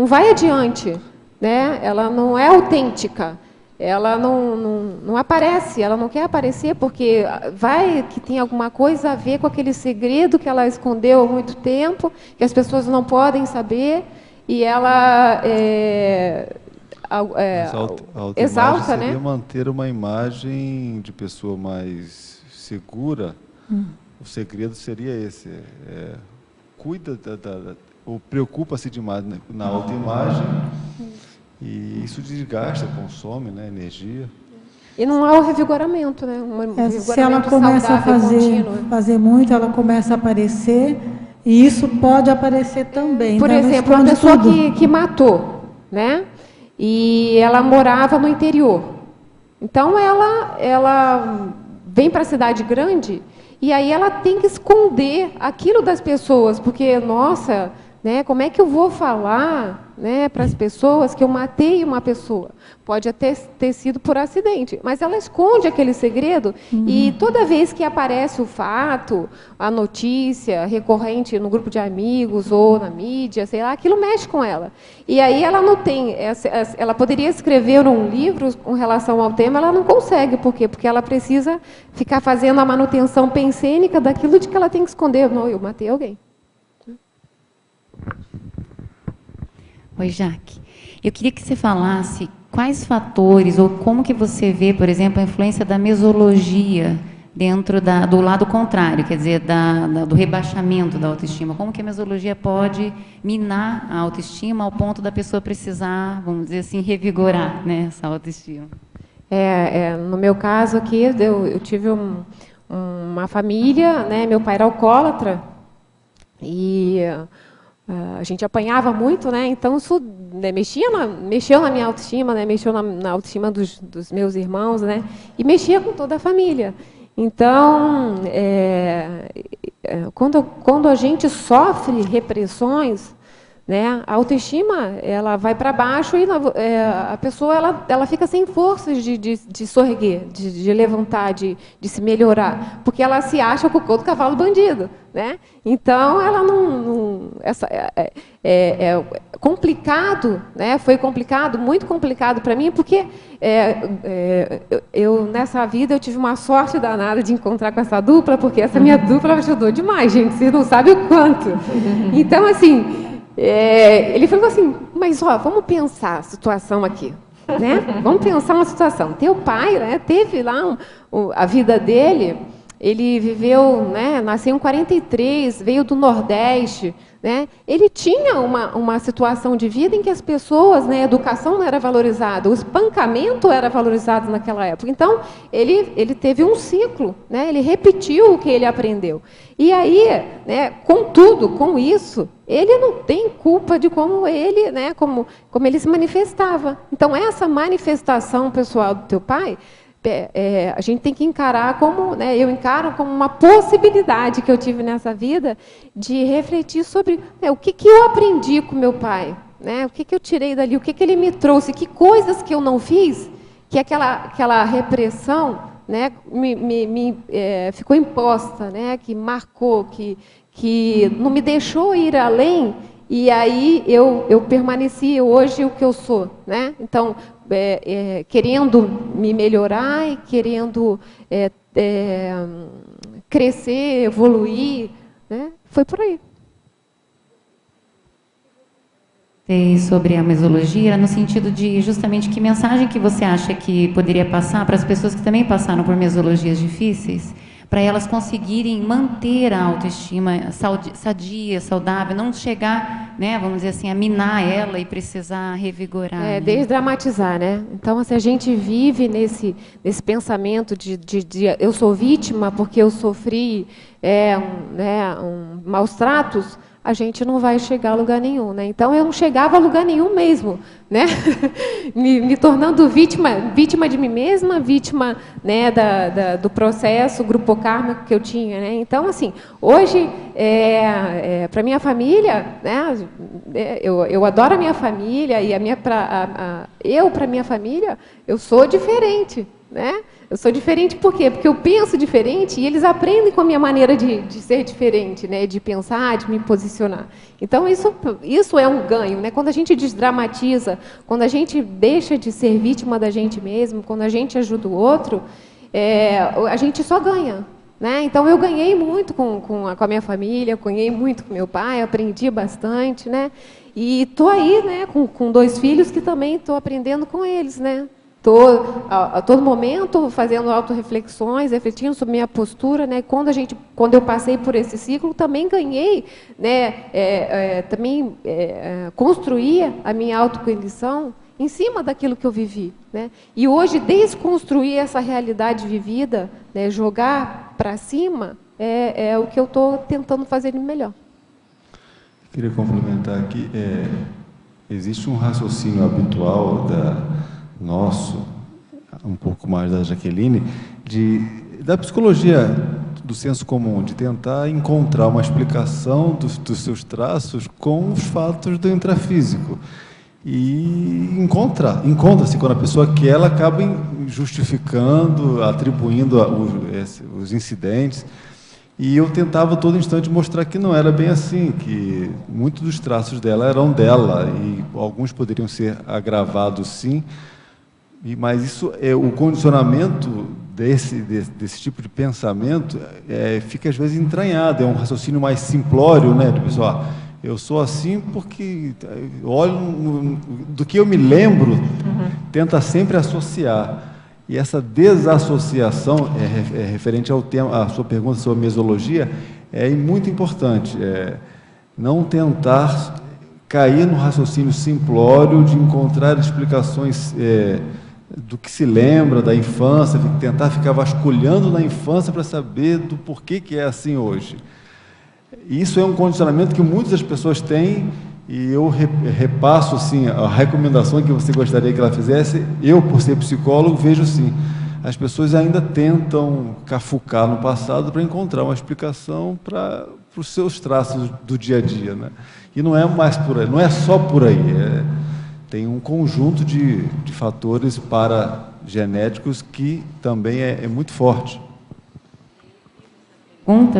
vai adiante, né? Ela não é autêntica. Ela não aparece, ela não quer aparecer porque vai que tem alguma coisa a ver com aquele segredo que ela escondeu há muito tempo, que as pessoas não podem saber, e ela exalta, né? Seria manter uma imagem de pessoa mais segura. O segredo seria esse: cuida ou preocupa-se demais na autoimagem. E isso desgasta, consome, né, energia. E não há o revigoramento, né? Se ela começa a fazer muito, ela começa a aparecer, e isso pode aparecer também. Por exemplo, uma pessoa que matou, né? E ela morava no interior. Então, ela vem para a cidade grande, e aí ela tem que esconder aquilo das pessoas, porque, nossa, né, como é que eu vou falar, né, para as pessoas que eu matei uma pessoa? Pode até ter sido por acidente, mas ela esconde aquele segredo e toda vez que aparece o fato, a notícia recorrente no grupo de amigos ou na mídia, sei lá, aquilo mexe com ela. E aí ela não tem, ela poderia escrever um livro com relação ao tema, ela não consegue. Por quê? Porque ela precisa ficar fazendo a manutenção pensênica daquilo de que ela tem que esconder. Não, eu matei alguém. Oi, Jaque. Eu queria que você falasse quais fatores, ou como que você vê, por exemplo, a influência da mesologia dentro do lado contrário, quer dizer, do rebaixamento da autoestima. Como que a mesologia pode minar a autoestima ao ponto da pessoa precisar, vamos dizer assim, revigorar, né, essa autoestima? No meu caso aqui, eu tive uma família, né, meu pai era alcoólatra, e a gente apanhava muito, né? Então isso, né, mexeu na minha autoestima, né? Mexeu na autoestima dos meus irmãos, né? E mexia com toda a família. Então, quando a gente sofre repressões, né, a autoestima ela vai para baixo e a pessoa ela fica sem forças de sorguer, de levantar, de se melhorar, porque ela se acha o cocô do cavalo bandido, né? Então ela é complicado, né? Foi complicado, muito complicado para mim, porque eu nessa vida eu tive uma sorte danada de encontrar com essa dupla, porque essa minha dupla me ajudou demais, gente. Vocês não sabem o quanto. Então assim. Ele falou assim, mas vamos pensar a situação aqui, né? Vamos pensar uma situação. Teu pai, né, teve lá a vida dele, ele viveu, né, nasceu em 43, veio do Nordeste, né? Ele tinha uma situação de vida em que as pessoas, né, a educação não era valorizada, o espancamento era valorizado naquela época. Então, ele teve um ciclo, né? Ele repetiu o que ele aprendeu. E aí, né, contudo, com isso, ele não tem culpa de como ele, né, como ele se manifestava. Então, essa manifestação pessoal do teu pai, a gente tem que encarar como, né, eu encaro como uma possibilidade que eu tive nessa vida de refletir sobre, né, o que eu aprendi com meu pai, né, o que eu tirei dali, o que ele me trouxe, que coisas que eu não fiz, que aquela repressão, né, ficou imposta, né, que marcou, que não me deixou ir além, e aí eu permaneci hoje o que eu sou, né? Então, querendo me melhorar e querendo crescer, evoluir, né? Foi por aí. Sobre a mesologia, no sentido de justamente que mensagem que você acha que poderia passar para as pessoas que também passaram por mesologias difíceis, para elas conseguirem manter a autoestima sadia, saudável, não chegar, né, vamos dizer assim, a minar ela e precisar revigorar. Né? Desdramatizar, né? Então, se a gente vive nesse pensamento de eu sou vítima porque eu sofri maus tratos, a gente não vai chegar a lugar nenhum, né? Então, eu não chegava a lugar nenhum mesmo, né? me tornando vítima de mim mesma, vítima, né, do processo grupocármico que eu tinha, né? Então, assim, hoje, para minha família, né, eu adoro a minha família e para minha família, eu sou diferente, né? Eu sou diferente por quê? Porque eu penso diferente e eles aprendem com a minha maneira de ser diferente, né? De pensar, de me posicionar. Então, isso é um ganho, né? Quando a gente desdramatiza, quando a gente deixa de ser vítima da gente mesmo, quando a gente ajuda o outro, a gente só ganha. Né? Então, eu ganhei muito com a minha família, ganhei muito com meu pai, aprendi bastante, né? E estou aí, né, com 2 filhos que também estou aprendendo com eles, né? Estou a todo momento fazendo autorreflexões, refletindo sobre minha postura, né? Quando eu passei por esse ciclo, também ganhei, né? Construí a minha autocognição em cima daquilo que eu vivi, né? E hoje desconstruir essa realidade vivida, né? Jogar para cima é o que eu estou tentando fazer de melhor. Queria complementar aqui, existe um raciocínio habitual nosso, um pouco mais da Jaqueline, da psicologia do senso comum, de tentar encontrar uma explicação dos seus traços com os fatos do intrafísico. E encontra-se quando a pessoa quer, ela acaba justificando, atribuindo os incidentes. E eu tentava a todo instante mostrar que não era bem assim, que muitos dos traços dela eram dela, e alguns poderiam ser agravados, sim, mas isso o condicionamento desse tipo de pensamento fica às vezes entranhado, é um raciocínio mais simplório, né, de pessoal, eu sou assim porque olho do que eu me lembro, tenta sempre associar. E essa desassociação, referente ao tema, à sua pergunta sobre mesologia, é muito importante. Não tentar cair no raciocínio simplório de encontrar explicações do que se lembra da infância, tentar ficar vasculhando na infância para saber do porquê que é assim hoje. Isso é um condicionamento que muitas das pessoas têm, e eu repasso assim, a recomendação que você gostaria que ela fizesse. Eu, por ser psicólogo, vejo assim, as pessoas ainda tentam cafucar no passado para encontrar uma explicação para os seus traços do dia a dia, né? E não é mais por aí, não é só por aí, tem um conjunto de fatores paragenéticos que também é muito forte.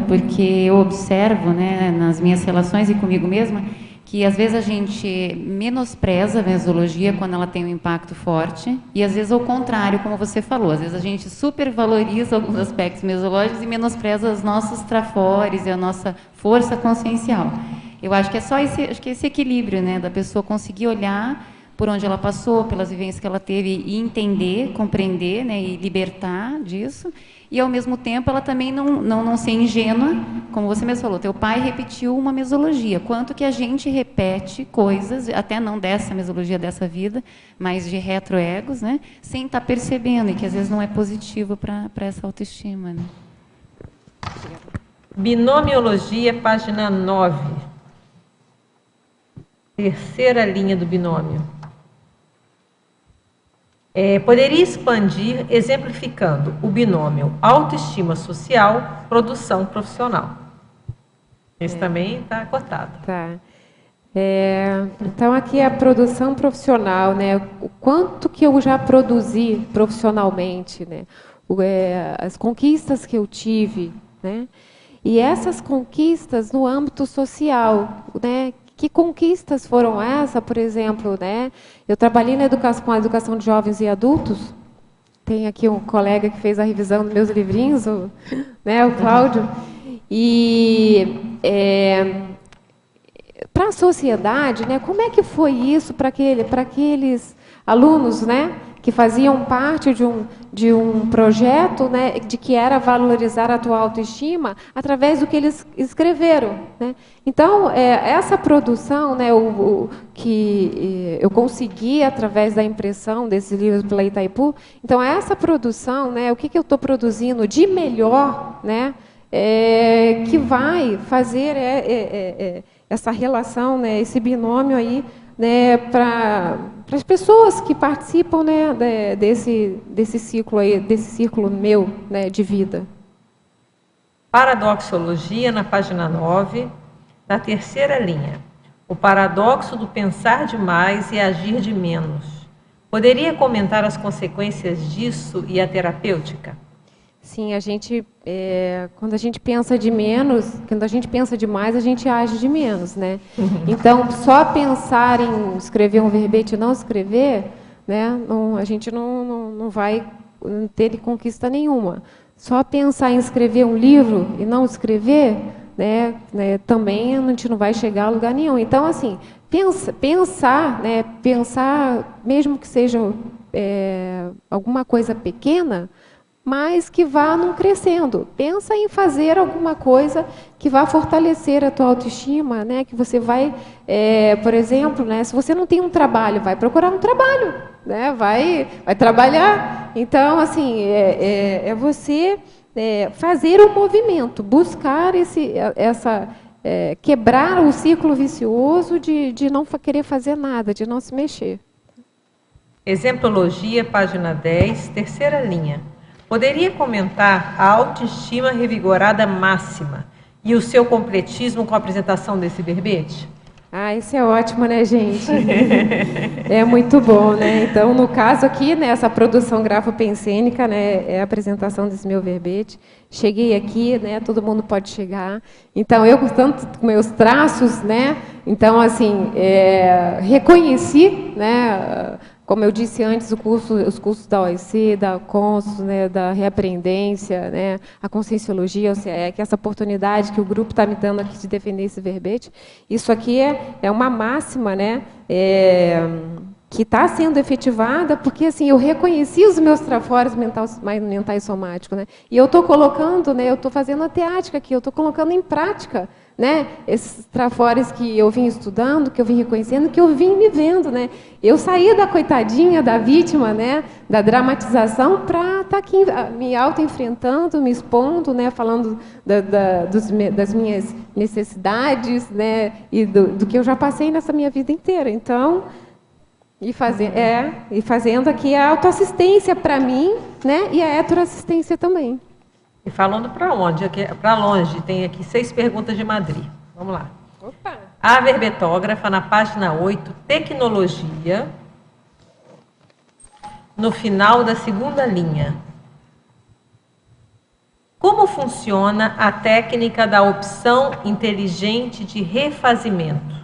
Porque eu observo, né, nas minhas relações e comigo mesma, que às vezes a gente menospreza a mesologia quando ela tem um impacto forte, e às vezes ao contrário, como você falou, às vezes a gente supervaloriza alguns aspectos mesológicos e menospreza os nossos trafores e a nossa força consciencial. Eu acho que é só esse equilíbrio, né, da pessoa conseguir olhar por onde ela passou, pelas vivências que ela teve, e entender, compreender, né, e libertar disso. E, ao mesmo tempo, ela também não ser ingênua, como você mesmo falou, teu pai repetiu uma mesologia. Quanto que a gente repete coisas, até não dessa mesologia dessa vida, mas de retroegos, né, sem estar percebendo, e que às vezes não é positivo para essa autoestima. Né? Binomiologia, página 9. Terceira linha do binômio. Poderia expandir exemplificando o binômio autoestima social, produção profissional. Esse também está cortado. Tá. Então, aqui é a produção profissional, né? O quanto que eu já produzi profissionalmente, né? As conquistas que eu tive, né? E essas conquistas no âmbito social, né? Que conquistas foram essas, por exemplo, né? Eu trabalhei com a educação de jovens e adultos. Tem aqui um colega que fez a revisão dos meus livrinhos, o Cláudio. E para a sociedade, né? Como é que foi isso para aqueles alunos, né? Que faziam parte de um projeto, né, de que era valorizar a tua autoestima através do que eles escreveram, né? Então, essa produção, né, que eu consegui através da impressão desses livros pela Itaipu, então essa produção, né, o que eu estou produzindo de melhor, né, que vai fazer essa relação, né, esse binômio aí, né, para as pessoas que participam, né, desse círculo meu, né, de vida. Paradoxologia, na página 9, na terceira linha. O paradoxo do pensar demais e agir de menos. Poderia comentar as consequências disso e a terapêutica? Sim, quando a gente pensa de menos, quando a gente pensa demais, a gente age de menos, né? Então, só pensar em escrever um verbete e não escrever, né? A gente não vai ter conquista nenhuma. Só pensar em escrever um livro e não escrever, né? Também a gente não vai chegar a lugar nenhum. Então, assim, pensar, né? Pensar, mesmo que seja alguma coisa pequena, mas que vá não crescendo. Pensa em fazer alguma coisa que vá fortalecer a tua autoestima, né? Que você vai, por exemplo, né? Se você não tem um trabalho, vai procurar um trabalho, né? Vai trabalhar. Então, assim, você fazer o movimento, buscar quebrar o ciclo vicioso de não querer fazer nada, de não se mexer. Exemplologia, página 10, terceira linha. Poderia comentar a autoestima revigorada máxima e o seu completismo com a apresentação desse verbete? Isso é ótimo, né, gente? É muito bom, né? Então, no caso aqui, nessa produção grafopensênica, né, é a apresentação desse meu verbete. Cheguei aqui, né, todo mundo pode chegar. Então, eu, tanto com meus traços, né, então, assim, reconheci, né, como eu disse antes, os cursos da OEC, da CONSUS, né, da Reaprendência, né, a Conscienciologia, que essa oportunidade que o grupo está me dando aqui de defender esse verbete, isso aqui é uma máxima, né, que está sendo efetivada, porque assim, eu reconheci os meus trafores mentais somáticos, né, e eu estou colocando, né, eu estou fazendo a teática aqui, eu estou colocando em prática, né, esses trafores que eu vim estudando, que eu vim reconhecendo, que eu vim me vendo, né? Eu saí da coitadinha, da vítima, né, da dramatização, para estar aqui me auto-enfrentando, me expondo, né, falando das minhas necessidades, né, e do que eu já passei nessa minha vida inteira. Então, e fazendo aqui a autoassistência para mim, né, e a heteroassistência também. E falando para onde? Para longe, tem aqui 6 perguntas de Madrid. Vamos lá. Opa. A verbetógrafa, na página 8, tecnologia, no final da segunda linha. Como funciona a técnica da opção inteligente de refazimento?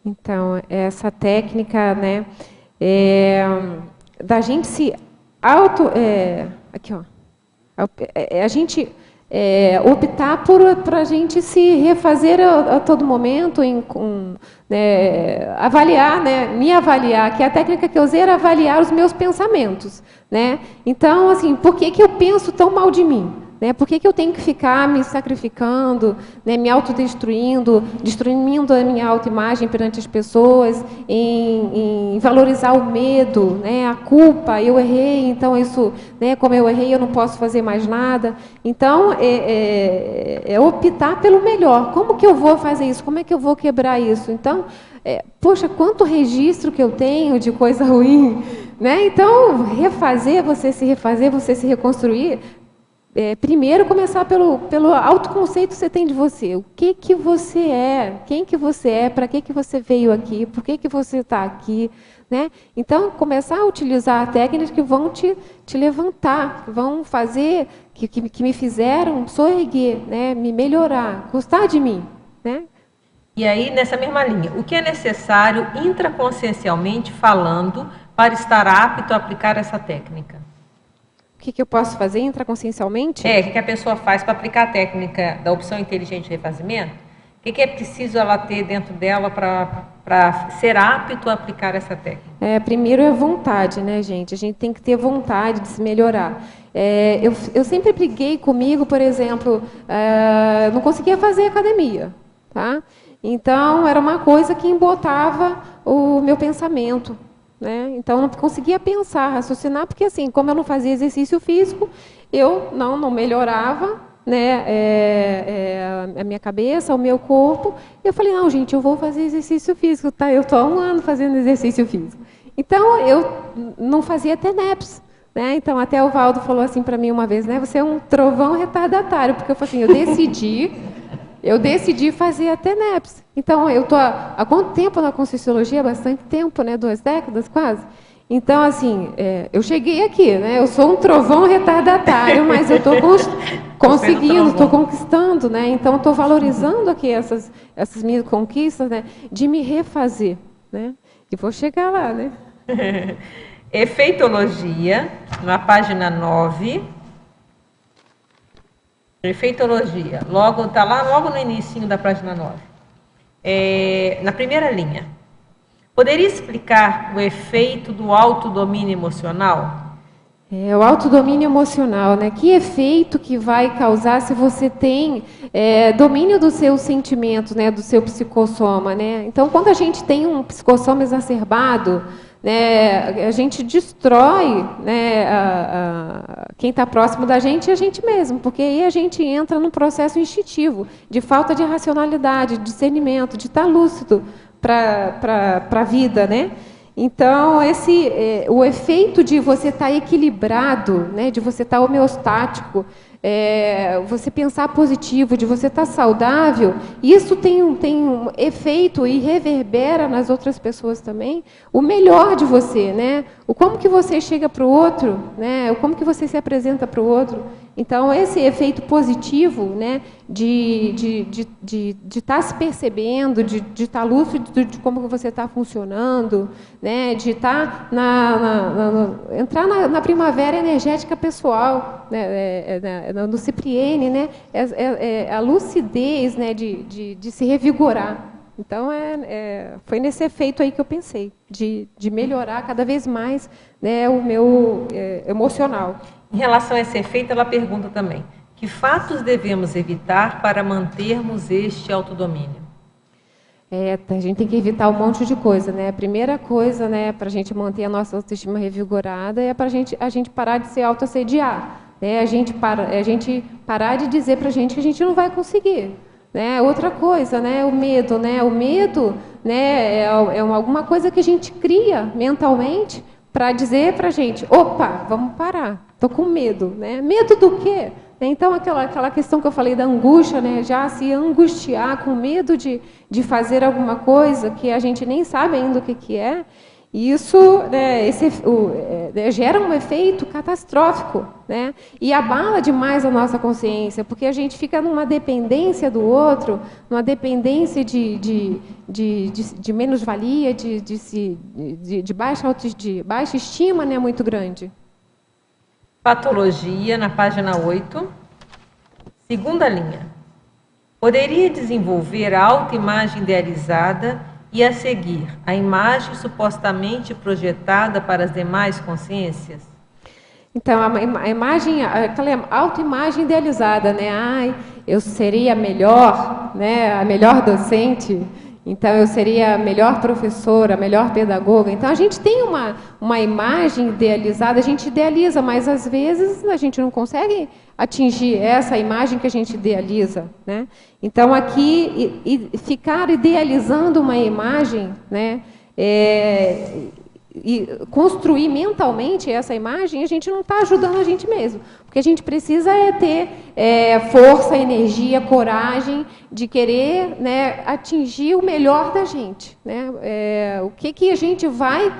Então, essa técnica, né, da gente se aqui, ó. A gente optar por a gente se refazer a todo momento, avaliar, né, me avaliar, que a técnica que eu usei era avaliar os meus pensamentos. Né? Então, assim, por que eu penso tão mal de mim? Né? Por que eu tenho que ficar me sacrificando, né, me autodestruindo, destruindo a minha autoimagem perante as pessoas, em valorizar o medo, né, a culpa, eu errei, então isso, né, como eu errei, eu não posso fazer mais nada. Então, optar pelo melhor. Como que eu vou fazer isso? Como é que eu vou quebrar isso? Então, poxa, quanto registro que eu tenho de coisa ruim, né? Então, você se reconstruir. Primeiro, começar pelo autoconceito que você tem de você. O que você é? Quem que você é? Para que você veio aqui? Por que você está aqui? Né? Então, começar a utilizar técnicas que vão te levantar, que vão fazer, que me fizeram soerguer, né? Me melhorar, gostar de mim. Né? E aí, nessa mesma linha, o que é necessário intraconsciencialmente falando para estar apto a aplicar essa técnica? O que eu posso fazer intraconsciencialmente? O que a pessoa faz para aplicar a técnica da opção inteligente de refazimento? O que é preciso ela ter dentro dela para ser apto a aplicar essa técnica? Primeiro é vontade, né, gente? A gente tem que ter vontade de se melhorar. Eu sempre briguei comigo, por exemplo, eu não conseguia fazer academia, tá? Então, era uma coisa que embotava o meu pensamento. Né? Então, eu não conseguia pensar, raciocinar, porque, assim, como eu não fazia exercício físico, eu não melhorava, né, a minha cabeça, o meu corpo. Eu falei, não, gente, eu vou fazer exercício físico. Tá? Eu estou há 1 ano fazendo exercício físico. Então, eu não fazia TENEPS. Né? Então, até o Valdo falou assim para mim uma vez, né, você é um trovão retardatário, porque eu falei assim, eu decidi fazer a TENEPS. Então, eu estou há quanto tempo na Conscienciologia? Bastante tempo, né? 2 décadas quase. Então, assim, eu cheguei aqui, né? Eu sou um trovão retardatário, mas eu estou conseguindo, estou conquistando, né? Então, estou valorizando aqui essas minhas conquistas, né? De me refazer, né? E vou chegar lá, né? Efeitologia, na página 9. Efeitologia, está lá logo no início da página 9. Na primeira linha. Poderia explicar o efeito do autodomínio emocional? O autodomínio emocional, né? Que efeito que vai causar se você tem domínio dos seus sentimentos, né? Do seu psicossoma, né? Então, quando a gente tem um psicossoma exacerbado, né, a gente destrói, né, quem está próximo da gente e a gente mesmo, porque aí a gente entra num processo instintivo, de falta de racionalidade, de discernimento, de estar lúcido para a vida. Né? Então, o efeito de você estar equilibrado, né, de você estar homeostático, você pensar positivo, de você estar saudável, isso tem um efeito e reverbera nas outras pessoas também o melhor de você, né? O como que você chega para o outro, né? O como que você se apresenta para o outro. Então, esse efeito positivo, né, de estar se percebendo, de estar lúcido de como você está funcionando, né, de estar entrar na primavera energética pessoal, né, no Cipriene, né, a lucidez, né, de se revigorar. Então, foi nesse efeito aí que eu pensei, de melhorar cada vez mais, né, o meu emocional. Em relação a esse efeito, ela pergunta também, que fatos devemos evitar para mantermos este autodomínio? A gente tem que evitar um monte de coisa, né? A primeira coisa, né, para a gente manter a nossa autoestima revigorada é para a gente parar de se autoassediar, né? A gente parar de dizer para a gente que a gente não vai conseguir. Né? Outra coisa, né? O medo, né? O medo, né, é alguma coisa que a gente cria mentalmente para dizer para a gente, opa, vamos parar, estou com medo. Né? Medo do quê? Então, aquela questão que eu falei da angústia, né? Já se angustiar com medo de fazer alguma coisa que a gente nem sabe ainda o que é, isso, né, gera um efeito catastrófico, né? E abala demais a nossa consciência, porque a gente fica numa dependência do outro, numa dependência de menos-valia, de baixa estima, né, muito grande. Patologia, na página 8. Segunda linha. Poderia desenvolver a autoimagem idealizada e, a seguir, a imagem supostamente projetada para as demais consciências? Então, a imagem, aquela autoimagem idealizada, né? Ai, eu seria melhor, né? A melhor docente, então eu seria a melhor professora, a melhor pedagoga. Então, a gente tem uma imagem idealizada, a gente idealiza, mas às vezes a gente não consegue atingir essa imagem que a gente idealiza, né? Então, aqui, ficar idealizando uma imagem, né? E construir mentalmente essa imagem, a gente não está ajudando a gente mesmo. Porque a gente precisa ter força, energia, coragem de querer, né, atingir o melhor da gente. Né? O que a gente vai...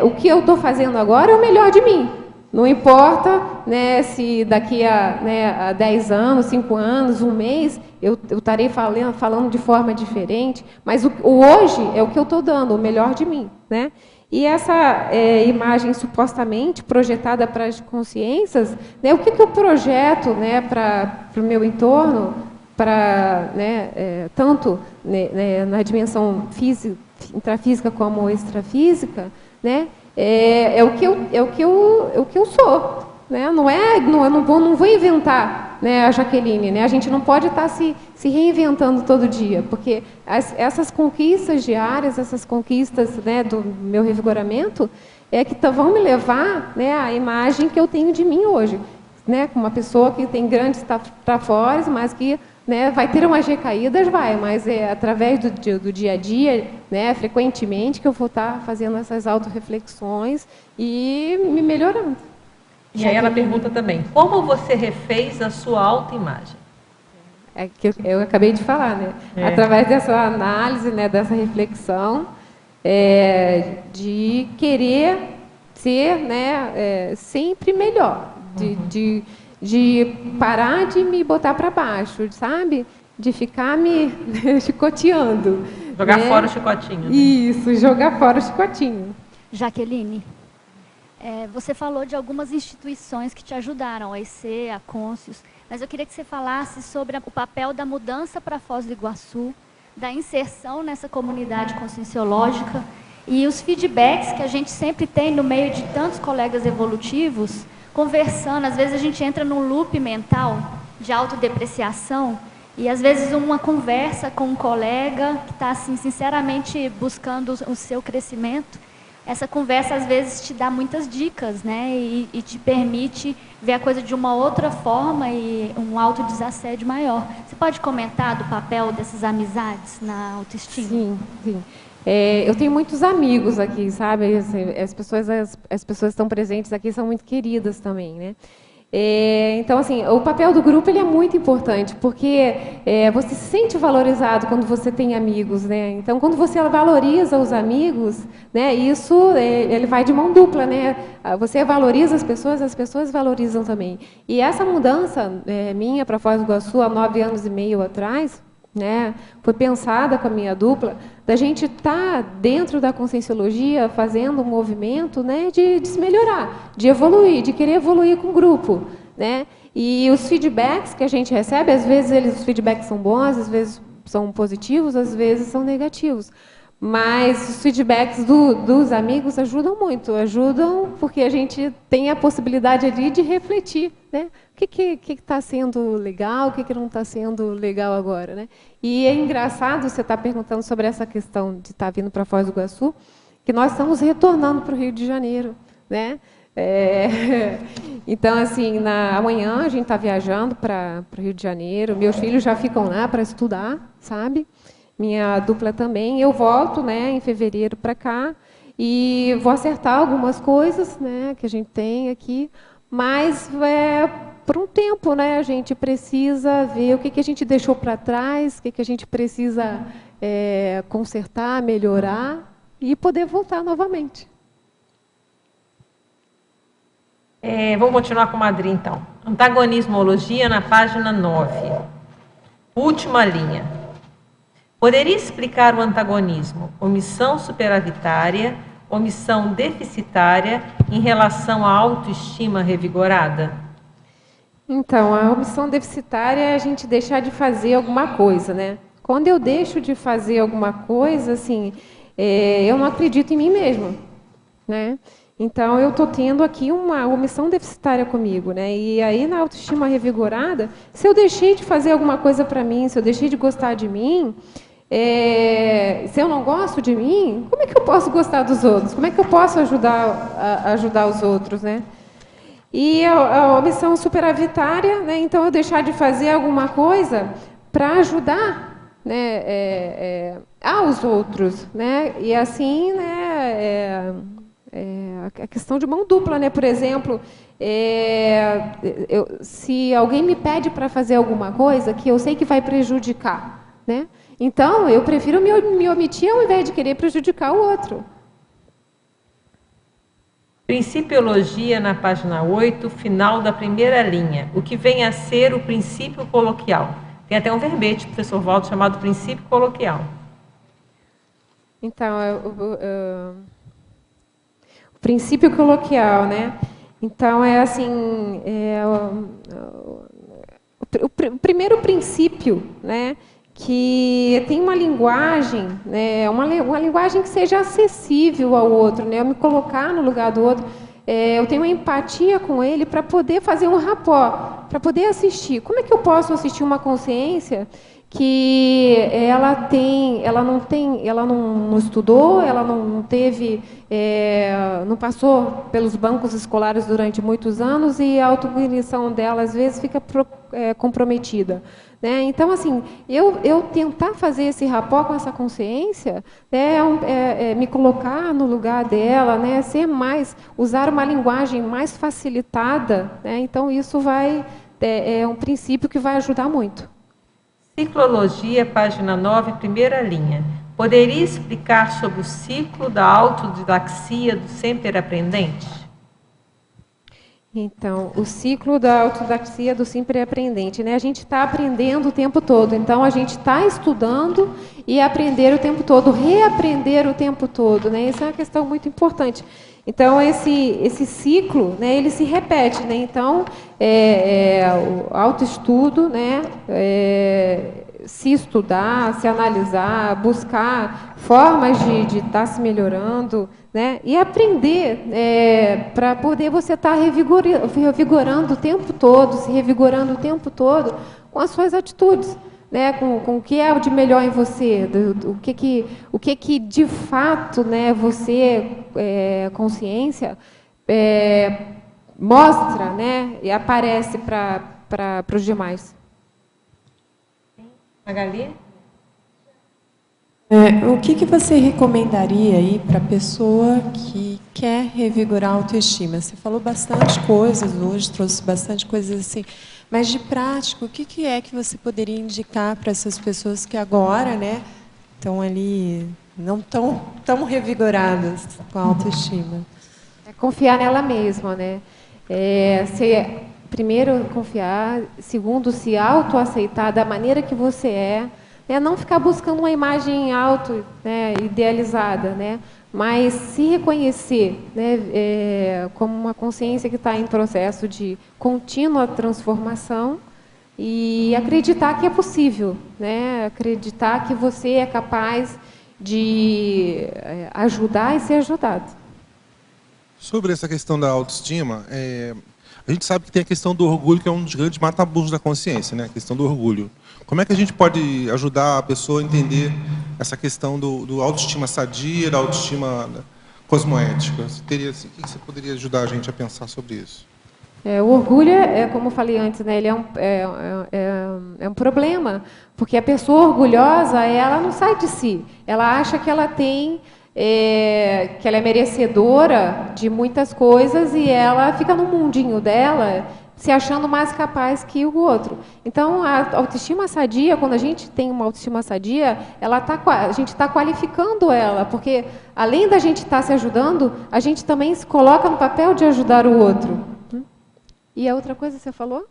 o que eu estou fazendo agora é o melhor de mim. Não importa, né, se daqui a 10 anos, 5 anos, um mês, eu estarei falando de forma diferente, mas o hoje é o que eu estou dando, o melhor de mim. Né? E essa imagem supostamente projetada para as consciências, né, o que eu projeto, né, para o meu entorno, tanto na dimensão física, intrafísica como extrafísica, né, é o que eu sou. Né? Eu não vou inventar, né, a Jaqueline. Né? A gente não pode estar se reinventando todo dia, porque essas conquistas diárias, essas conquistas, né, do meu revigoramento, que vão me levar, né, à imagem que eu tenho de mim hoje. Né? Com uma pessoa que tem grandes trafores, mas que, né, vai ter umas recaídas, mas é através do dia a dia, né, frequentemente, que eu vou estar fazendo essas autorreflexões e me melhorando. E aí ela pergunta também, como você refez a sua autoimagem? É que eu acabei de falar, né? Através dessa análise, né, dessa reflexão, de querer ser, né, sempre melhor, de parar de me botar para baixo, sabe? De ficar me chicoteando. Jogar fora o chicotinho. Né? Isso, jogar fora o chicotinho. Jaqueline, você falou de algumas instituições que te ajudaram, a EC, a Conscius, mas eu queria que você falasse sobre o papel da mudança para Foz do Iguaçu, da inserção nessa comunidade conscienciológica e os feedbacks que a gente sempre tem no meio de tantos colegas evolutivos, conversando. Às vezes a gente entra num loop mental de autodepreciação e às vezes uma conversa com um colega que está assim, sinceramente buscando o seu crescimento. Essa conversa, às vezes, te dá muitas dicas, né? E te permite ver a coisa de uma outra forma e um autodesassédio maior. Você pode comentar do papel dessas amizades na autoestima? Sim, sim. Eu tenho muitos amigos aqui, sabe? As pessoas que estão presentes aqui são muito queridas também, né? Então, assim, o papel do grupo ele é muito importante, porque você se sente valorizado quando você tem amigos, né? Então, quando você valoriza os amigos, né, isso ele vai de mão dupla, né? Você valoriza as pessoas valorizam também. E essa mudança minha para Foz do Iguaçu há 9 anos e meio atrás, né, foi pensada com a minha dupla, da gente estar dentro da conscienciologia fazendo um movimento, né, de se melhorar, de evoluir, de querer evoluir com o grupo. Né? E os feedbacks que a gente recebe, às vezes os feedbacks são bons, às vezes são positivos, às vezes são negativos. Mas os feedbacks dos amigos ajudam muito, ajudam porque a gente tem a possibilidade ali de refletir, né? O que está sendo legal, o que não está sendo legal agora, né? E é engraçado você estar perguntando sobre essa questão de estar vindo para Foz do Iguaçu, que nós estamos retornando para o Rio de Janeiro, né? Então, assim, amanhã a gente está viajando para o Rio de Janeiro, meus filhos já ficam lá para estudar, sabe? Minha dupla também. Eu volto, né, em fevereiro para cá e vou acertar algumas coisas, né, que a gente tem aqui, mas por um tempo, né, a gente precisa ver o que a gente deixou para trás, o que a gente precisa consertar, melhorar e poder voltar novamente. Vamos continuar com a Madri, então. Antagonismologia na página 9. Última linha. Poderia explicar o antagonismo, omissão superavitária, omissão deficitária, em relação à autoestima revigorada? Então, a omissão deficitária é a gente deixar de fazer alguma coisa, né? Quando eu deixo de fazer alguma coisa, assim, eu não acredito em mim mesma, né? Então, eu estou tendo aqui uma omissão deficitária comigo, né? E aí, na autoestima revigorada, se eu deixei de fazer alguma coisa para mim, se eu deixei de gostar de mim, se eu não gosto de mim, como é que eu posso gostar dos outros? Como é que eu posso ajudar os outros, né? E a omissão superavitária, né? Então, eu deixar de fazer alguma coisa para ajudar, né, aos outros, né? E assim, né, a questão de mão dupla, né? Por exemplo, se alguém me pede para fazer alguma coisa que eu sei que vai prejudicar, né? Então, eu prefiro me omitir ao invés de querer prejudicar o outro. Principiologia, na página 8, final da primeira linha. O que vem a ser o princípio coloquial? Tem até um verbete, professor Waldo, chamado princípio coloquial. Então, o princípio coloquial, né? Então, é assim, o primeiro princípio, né? Que tem uma linguagem, né, uma linguagem que seja acessível ao outro, né, eu me colocar no lugar do outro, eu tenho uma empatia com ele para poder fazer um rapport, para poder assistir. Como é que eu posso assistir uma consciência que ela não estudou, ela não teve, não passou pelos bancos escolares durante muitos anos e a autocognição dela às vezes fica comprometida, né? Então, assim, eu tentar fazer esse rapport com essa consciência, me colocar no lugar dela, né? Usar uma linguagem mais facilitada, né? Então isso é um princípio que vai ajudar muito. Ciclologia, página 9, primeira linha. Poderia explicar sobre o ciclo da autodidaxia do sempre aprendente? Então, o ciclo da autodidaxia do sempre aprendente, né? A gente está aprendendo o tempo todo, então a gente está estudando e aprender o tempo todo, reaprender o tempo todo, né? Essa é uma questão muito importante. Então, esse ciclo, né, ele se repete, né? Então, o autoestudo, né, se estudar, se analisar, buscar formas de estar se melhorando, né, e aprender para poder você estar revigorando o tempo todo, se revigorando o tempo todo com as suas atitudes, né, com o que é o de melhor em você, o que de fato, né, você, consciência, mostra, né, e aparece para os demais. Magali? O que você recomendaria aí para a pessoa que quer revigorar a autoestima? Você falou bastante coisas hoje, trouxe bastante coisas assim, mas de prático, o que é que você poderia indicar para essas pessoas que agora, né, estão ali, não estão tão revigoradas com a autoestima? Confiar nela mesma, né? Primeiro, confiar. Segundo, se autoaceitar da maneira que você é. Não ficar buscando uma imagem né, idealizada, né? Mas se reconhecer, né, como uma consciência que está em processo de contínua transformação e acreditar que é possível, né? Acreditar que você é capaz de ajudar e ser ajudado. Sobre essa questão da autoestima, a gente sabe que tem a questão do orgulho, que é um dos grandes mata-burros da consciência, né? A questão do orgulho. Como é que a gente pode ajudar a pessoa a entender essa questão do autoestima sadia, da autoestima cosmoética? O que você poderia ajudar a gente a pensar sobre isso? O orgulho, como eu falei antes, né, ele é um problema, porque a pessoa orgulhosa, ela não sai de si. Ela acha que ela tem... que ela é merecedora de muitas coisas e ela fica no mundinho dela, se achando mais capaz que o outro. Então, a autoestima sadia, quando a gente tem uma autoestima sadia, a gente está qualificando ela, porque além da gente estar se ajudando, a gente também se coloca no papel de ajudar o outro. E a outra coisa que você falou?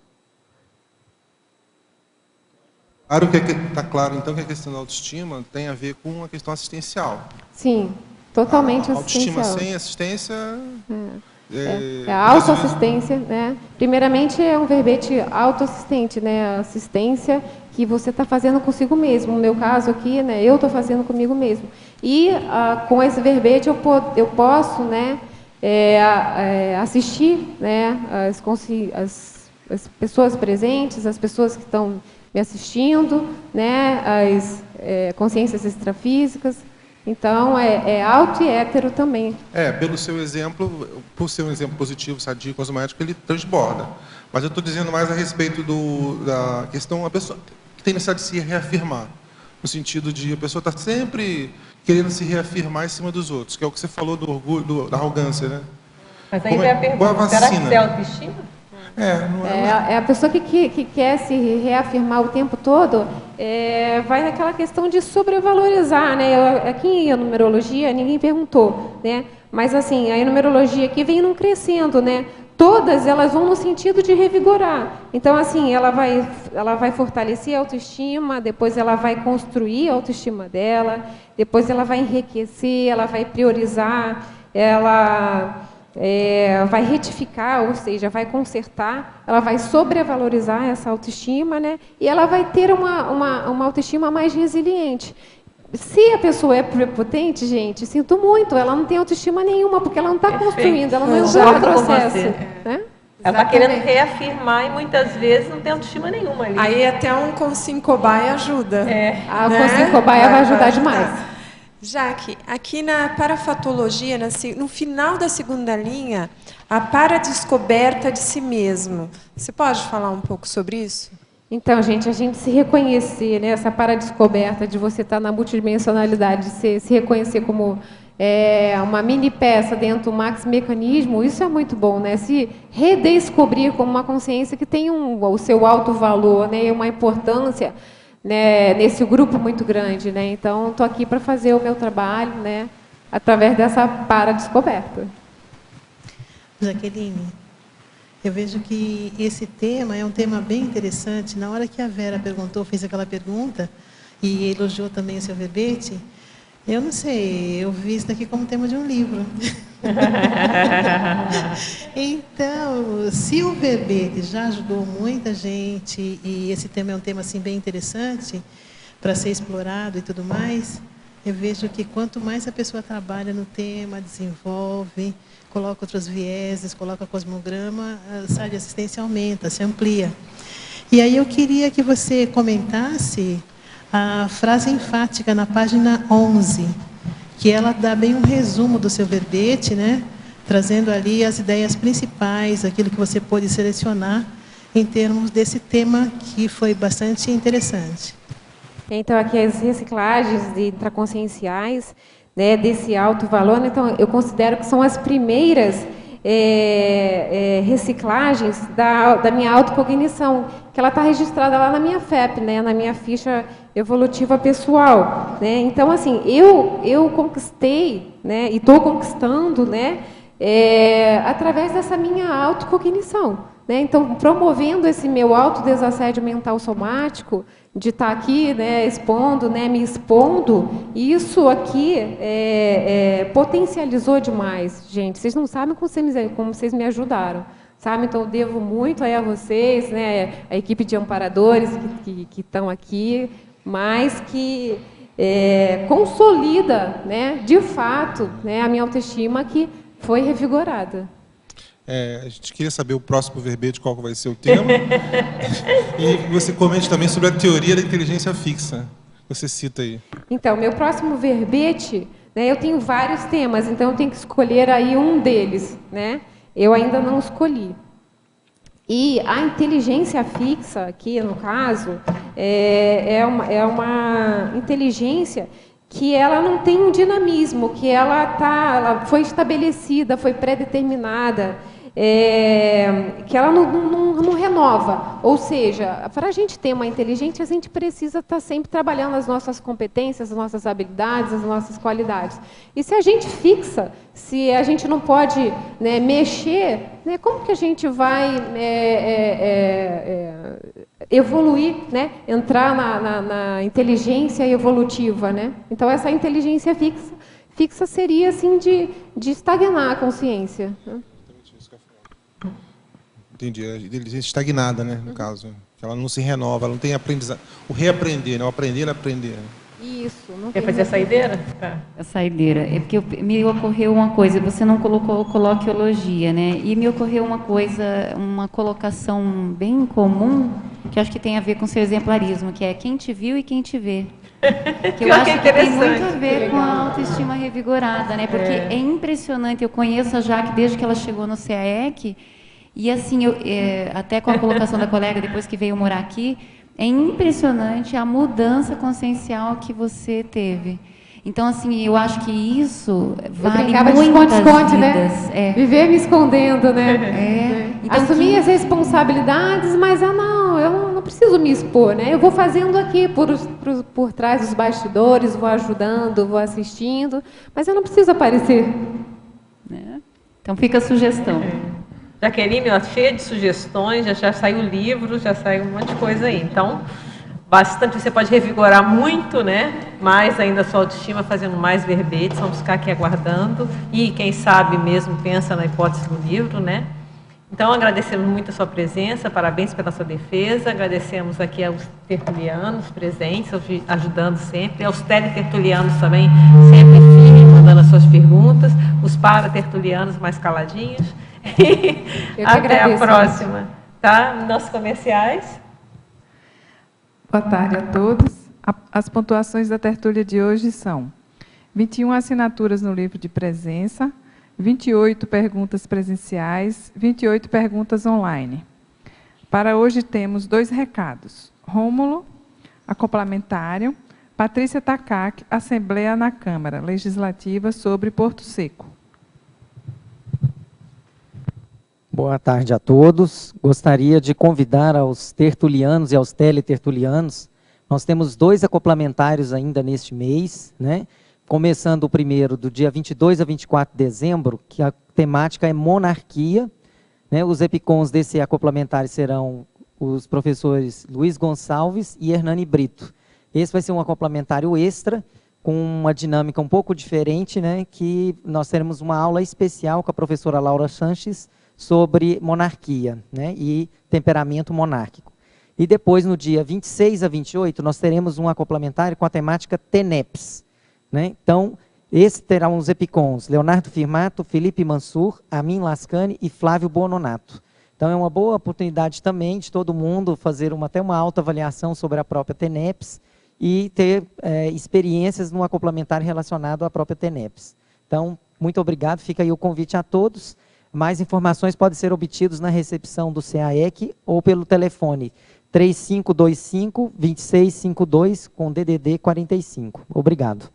Claro que está claro, então, que a questão da autoestima tem a ver com a questão assistencial. Sim, totalmente assistencial. A autoestima assistencial. sem assistência A autoassistência, né? Primeiramente é um verbete autoassistente, né? A assistência que você está fazendo consigo mesmo. No meu caso aqui, né? Eu estou fazendo comigo mesmo. E com esse verbete eu posso, né? Assistir, né? As pessoas presentes, as pessoas que estão me assistindo, né? As consciências extrafísicas. Então, é auto e hétero também. Pelo seu exemplo, por ser um exemplo positivo, sadio, cosmoético, ele transborda. Mas eu estou dizendo mais a respeito da questão, a pessoa que tem necessidade de se reafirmar. No sentido de a pessoa estar sempre querendo se reafirmar em cima dos outros, que é o que você falou do orgulho, da arrogância, né? Mas aí vem a pergunta, será que isso é autoestima? É a pessoa que quer se reafirmar o tempo todo, vai naquela questão de sobrevalorizar, né? Aqui em numerologia ninguém perguntou, né? Mas assim, a numerologia aqui vem num crescendo, né? Todas elas vão no sentido de revigorar. Então assim, ela vai fortalecer a autoestima, depois ela vai construir a autoestima dela, depois ela vai enriquecer, ela vai priorizar, ela vai retificar, ou seja, vai consertar, ela vai sobrevalorizar essa autoestima, né? E ela vai ter uma autoestima mais resiliente. Se a pessoa é prepotente, gente, sinto muito, ela não tem autoestima nenhuma, porque ela não está construindo, ela não entrou no processo. Né? Ela está querendo reafirmar e muitas vezes não tem autoestima nenhuma ali. Aí até um Consim Cobaia ajuda. O Consim Cobaia vai ajudar demais. Jaque, aqui na parafatologia, no final da segunda linha, a paradescoberta de si mesmo. Você pode falar um pouco sobre isso? Então, gente, a gente se reconhecer, né, essa paradescoberta de você estar na multidimensionalidade, de se reconhecer como uma mini peça dentro do max mecanismo, isso é muito bom, né? Se redescobrir como uma consciência que tem o seu alto valor, né, e uma importância, né, nesse grupo muito grande, né? Então, estou aqui para fazer o meu trabalho, né, através dessa paradescoberta. Jaqueline, eu vejo que esse tema é um tema bem interessante. Na hora que a Vera fez aquela pergunta e elogiou também o seu verbete, eu não sei, eu vi isso daqui como tema de um livro. Então, se o verbete já ajudou muita gente e esse tema é um tema assim bem interessante para ser explorado e tudo mais, eu vejo que quanto mais a pessoa trabalha no tema, desenvolve, coloca outros vieses, coloca cosmograma, a sala de assistência aumenta, se amplia. E aí eu queria que você comentasse a frase enfática na página 11, que ela dá bem um resumo do seu verbete, né? Trazendo ali as ideias principais, aquilo que você pôde selecionar em termos desse tema que foi bastante interessante. Então, aqui as reciclagens intraconscienciais, né, desse alto valor, então, eu considero que são as primeiras reciclagens da minha autocognição, que ela está registrada lá na minha FEP, né, na minha ficha evolutiva pessoal, né? Então, assim, eu conquistei, né, e estou conquistando, né, através dessa minha autocognição, né? Então, promovendo esse meu autodesassédio mental somático, de estar aqui, né, expondo, né, me expondo, isso aqui potencializou demais, gente. Vocês não sabem como vocês me ajudaram, sabe? Então, eu devo muito aí a vocês, né, a equipe de amparadores que estão aqui, mas que consolida, né, de fato, né, a minha autoestima que foi revigorada. A gente queria saber o próximo verbete, qual vai ser o tema. E você comente também sobre a teoria da inteligência fixa. Você cita aí. Então, meu próximo verbete, né, eu tenho vários temas, então eu tenho que escolher aí um deles, né? Eu ainda não escolhi. E a inteligência fixa, aqui no caso, é uma inteligência que ela não tem um dinamismo, que ela foi estabelecida, foi pré-determinada, que ela não renova. Ou seja, para a gente ter uma inteligência, a gente precisa estar sempre trabalhando as nossas competências, as nossas habilidades, as nossas qualidades. E se a gente fixa, se a gente não pode, né, mexer, né, como que a gente vai evoluir, né, entrar na inteligência evolutiva, né? Então, essa inteligência fixa seria assim de estagnar a consciência, né? Entendi. A inteligência estagnada, né, no caso. Ela não se renova, ela não tem aprendizado. O reaprender, né? O aprender a aprender. Isso. Não Quer fazer a saideira? Tá. A saideira. É porque me ocorreu uma coisa, você não colocou coloquiologia, né? E me ocorreu uma coisa, uma colocação bem comum, que acho que tem a ver com o seu exemplarismo, que é quem te viu e quem te vê. Que eu acho que tem muito a ver com a autoestima revigorada, né? Porque é impressionante, eu conheço a Jaque desde que ela chegou no CAEC, e assim, até com a colocação da colega, depois que veio morar aqui, é impressionante a mudança consciencial que você teve. Então, assim, eu acho que isso vale muitas vidas. Né? Viver me escondendo, né? Então, assumir as responsabilidades, mas eu não preciso me expor, né? Eu vou fazendo aqui por trás dos bastidores, vou ajudando, vou assistindo, mas eu não preciso aparecer. Então, fica a sugestão. Jaqueline, ó, cheia de sugestões, já saiu livro, já saiu um monte de coisa aí. Então, bastante, você pode revigorar muito, né? Mais ainda a sua autoestima, fazendo mais verbetes, vamos ficar aqui aguardando. E quem sabe mesmo pensa na hipótese do livro, né? Então, agradecemos muito a sua presença, parabéns pela sua defesa, agradecemos aqui aos tertulianos presentes, ajudando sempre, aos teletertulianos também, sempre firmes, mandando as suas perguntas, os para-tertulianos mais caladinhos. Até a próxima. Tá? Nossos comerciais. Boa tarde a todos. As pontuações da tertúlia de hoje são 21 assinaturas no livro de presença, 28 perguntas presenciais, 28 perguntas online. Para hoje temos 2 recados. Rômulo, acoplamentário, Patrícia Takaki, Assembleia na Câmara Legislativa sobre Porto Seco. Boa tarde a todos. Gostaria de convidar aos tertulianos e aos teletertulianos. Nós temos 2 acoplamentários ainda neste mês, né? Começando o primeiro do dia 22 a 24 de dezembro, que a temática é monarquia, né? Os epicons desse acoplamentário serão os professores Luiz Gonçalves e Hernani Brito. Esse vai ser um acoplamentário extra, com uma dinâmica um pouco diferente, né? Que nós teremos uma aula especial com a professora Laura Sanches, sobre monarquia, né, e temperamento monárquico. E depois, no dia 26 a 28, nós teremos um acoplamentário com a temática TENEPS. Né? Então, esse terá uns epicons, Leonardo Firmato, Felipe Mansur, Amin Lascani e Flávio Bononato. Então, é uma boa oportunidade também de todo mundo fazer até uma autoavaliação sobre a própria TENEPS e ter experiências no acoplamentário relacionado à própria TENEPS. Então, muito obrigado, fica aí o convite a todos. Mais informações podem ser obtidas na recepção do CAEC ou pelo telefone 3525-2652 com DDD 45. Obrigado.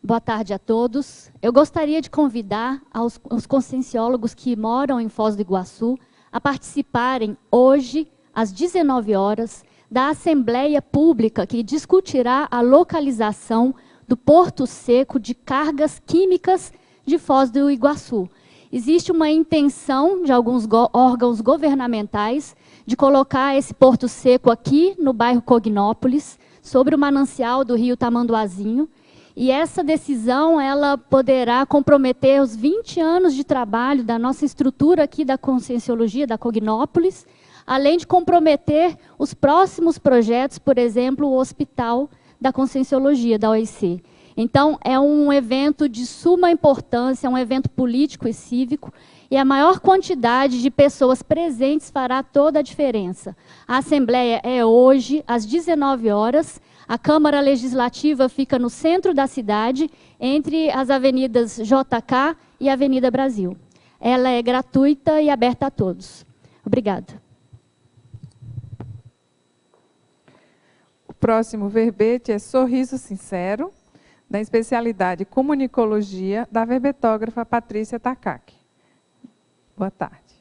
Boa tarde a todos. Eu gostaria de convidar os conscienciólogos que moram em Foz do Iguaçu a participarem hoje, às 19 horas, da Assembleia Pública que discutirá a localização do Porto Seco de cargas químicas de Foz do Iguaçu. Existe uma intenção de alguns órgãos governamentais de colocar esse porto seco aqui no bairro Cognópolis, sobre o manancial do rio Tamanduazinho, e essa decisão ela poderá comprometer os 20 anos de trabalho da nossa estrutura aqui da Conscienciologia, da Cognópolis, além de comprometer os próximos projetos, por exemplo, o Hospital da Conscienciologia, da OIC. Então, é um evento de suma importância, é um evento político e cívico, e a maior quantidade de pessoas presentes fará toda a diferença. A Assembleia é hoje, às 19 horas, a Câmara Legislativa fica no centro da cidade, entre as avenidas JK e Avenida Brasil. Ela é gratuita e aberta a todos. Obrigada. O próximo verbete é Sorriso Sincero, da especialidade Comunicologia, da verbetógrafa Patrícia Takaki. Boa tarde.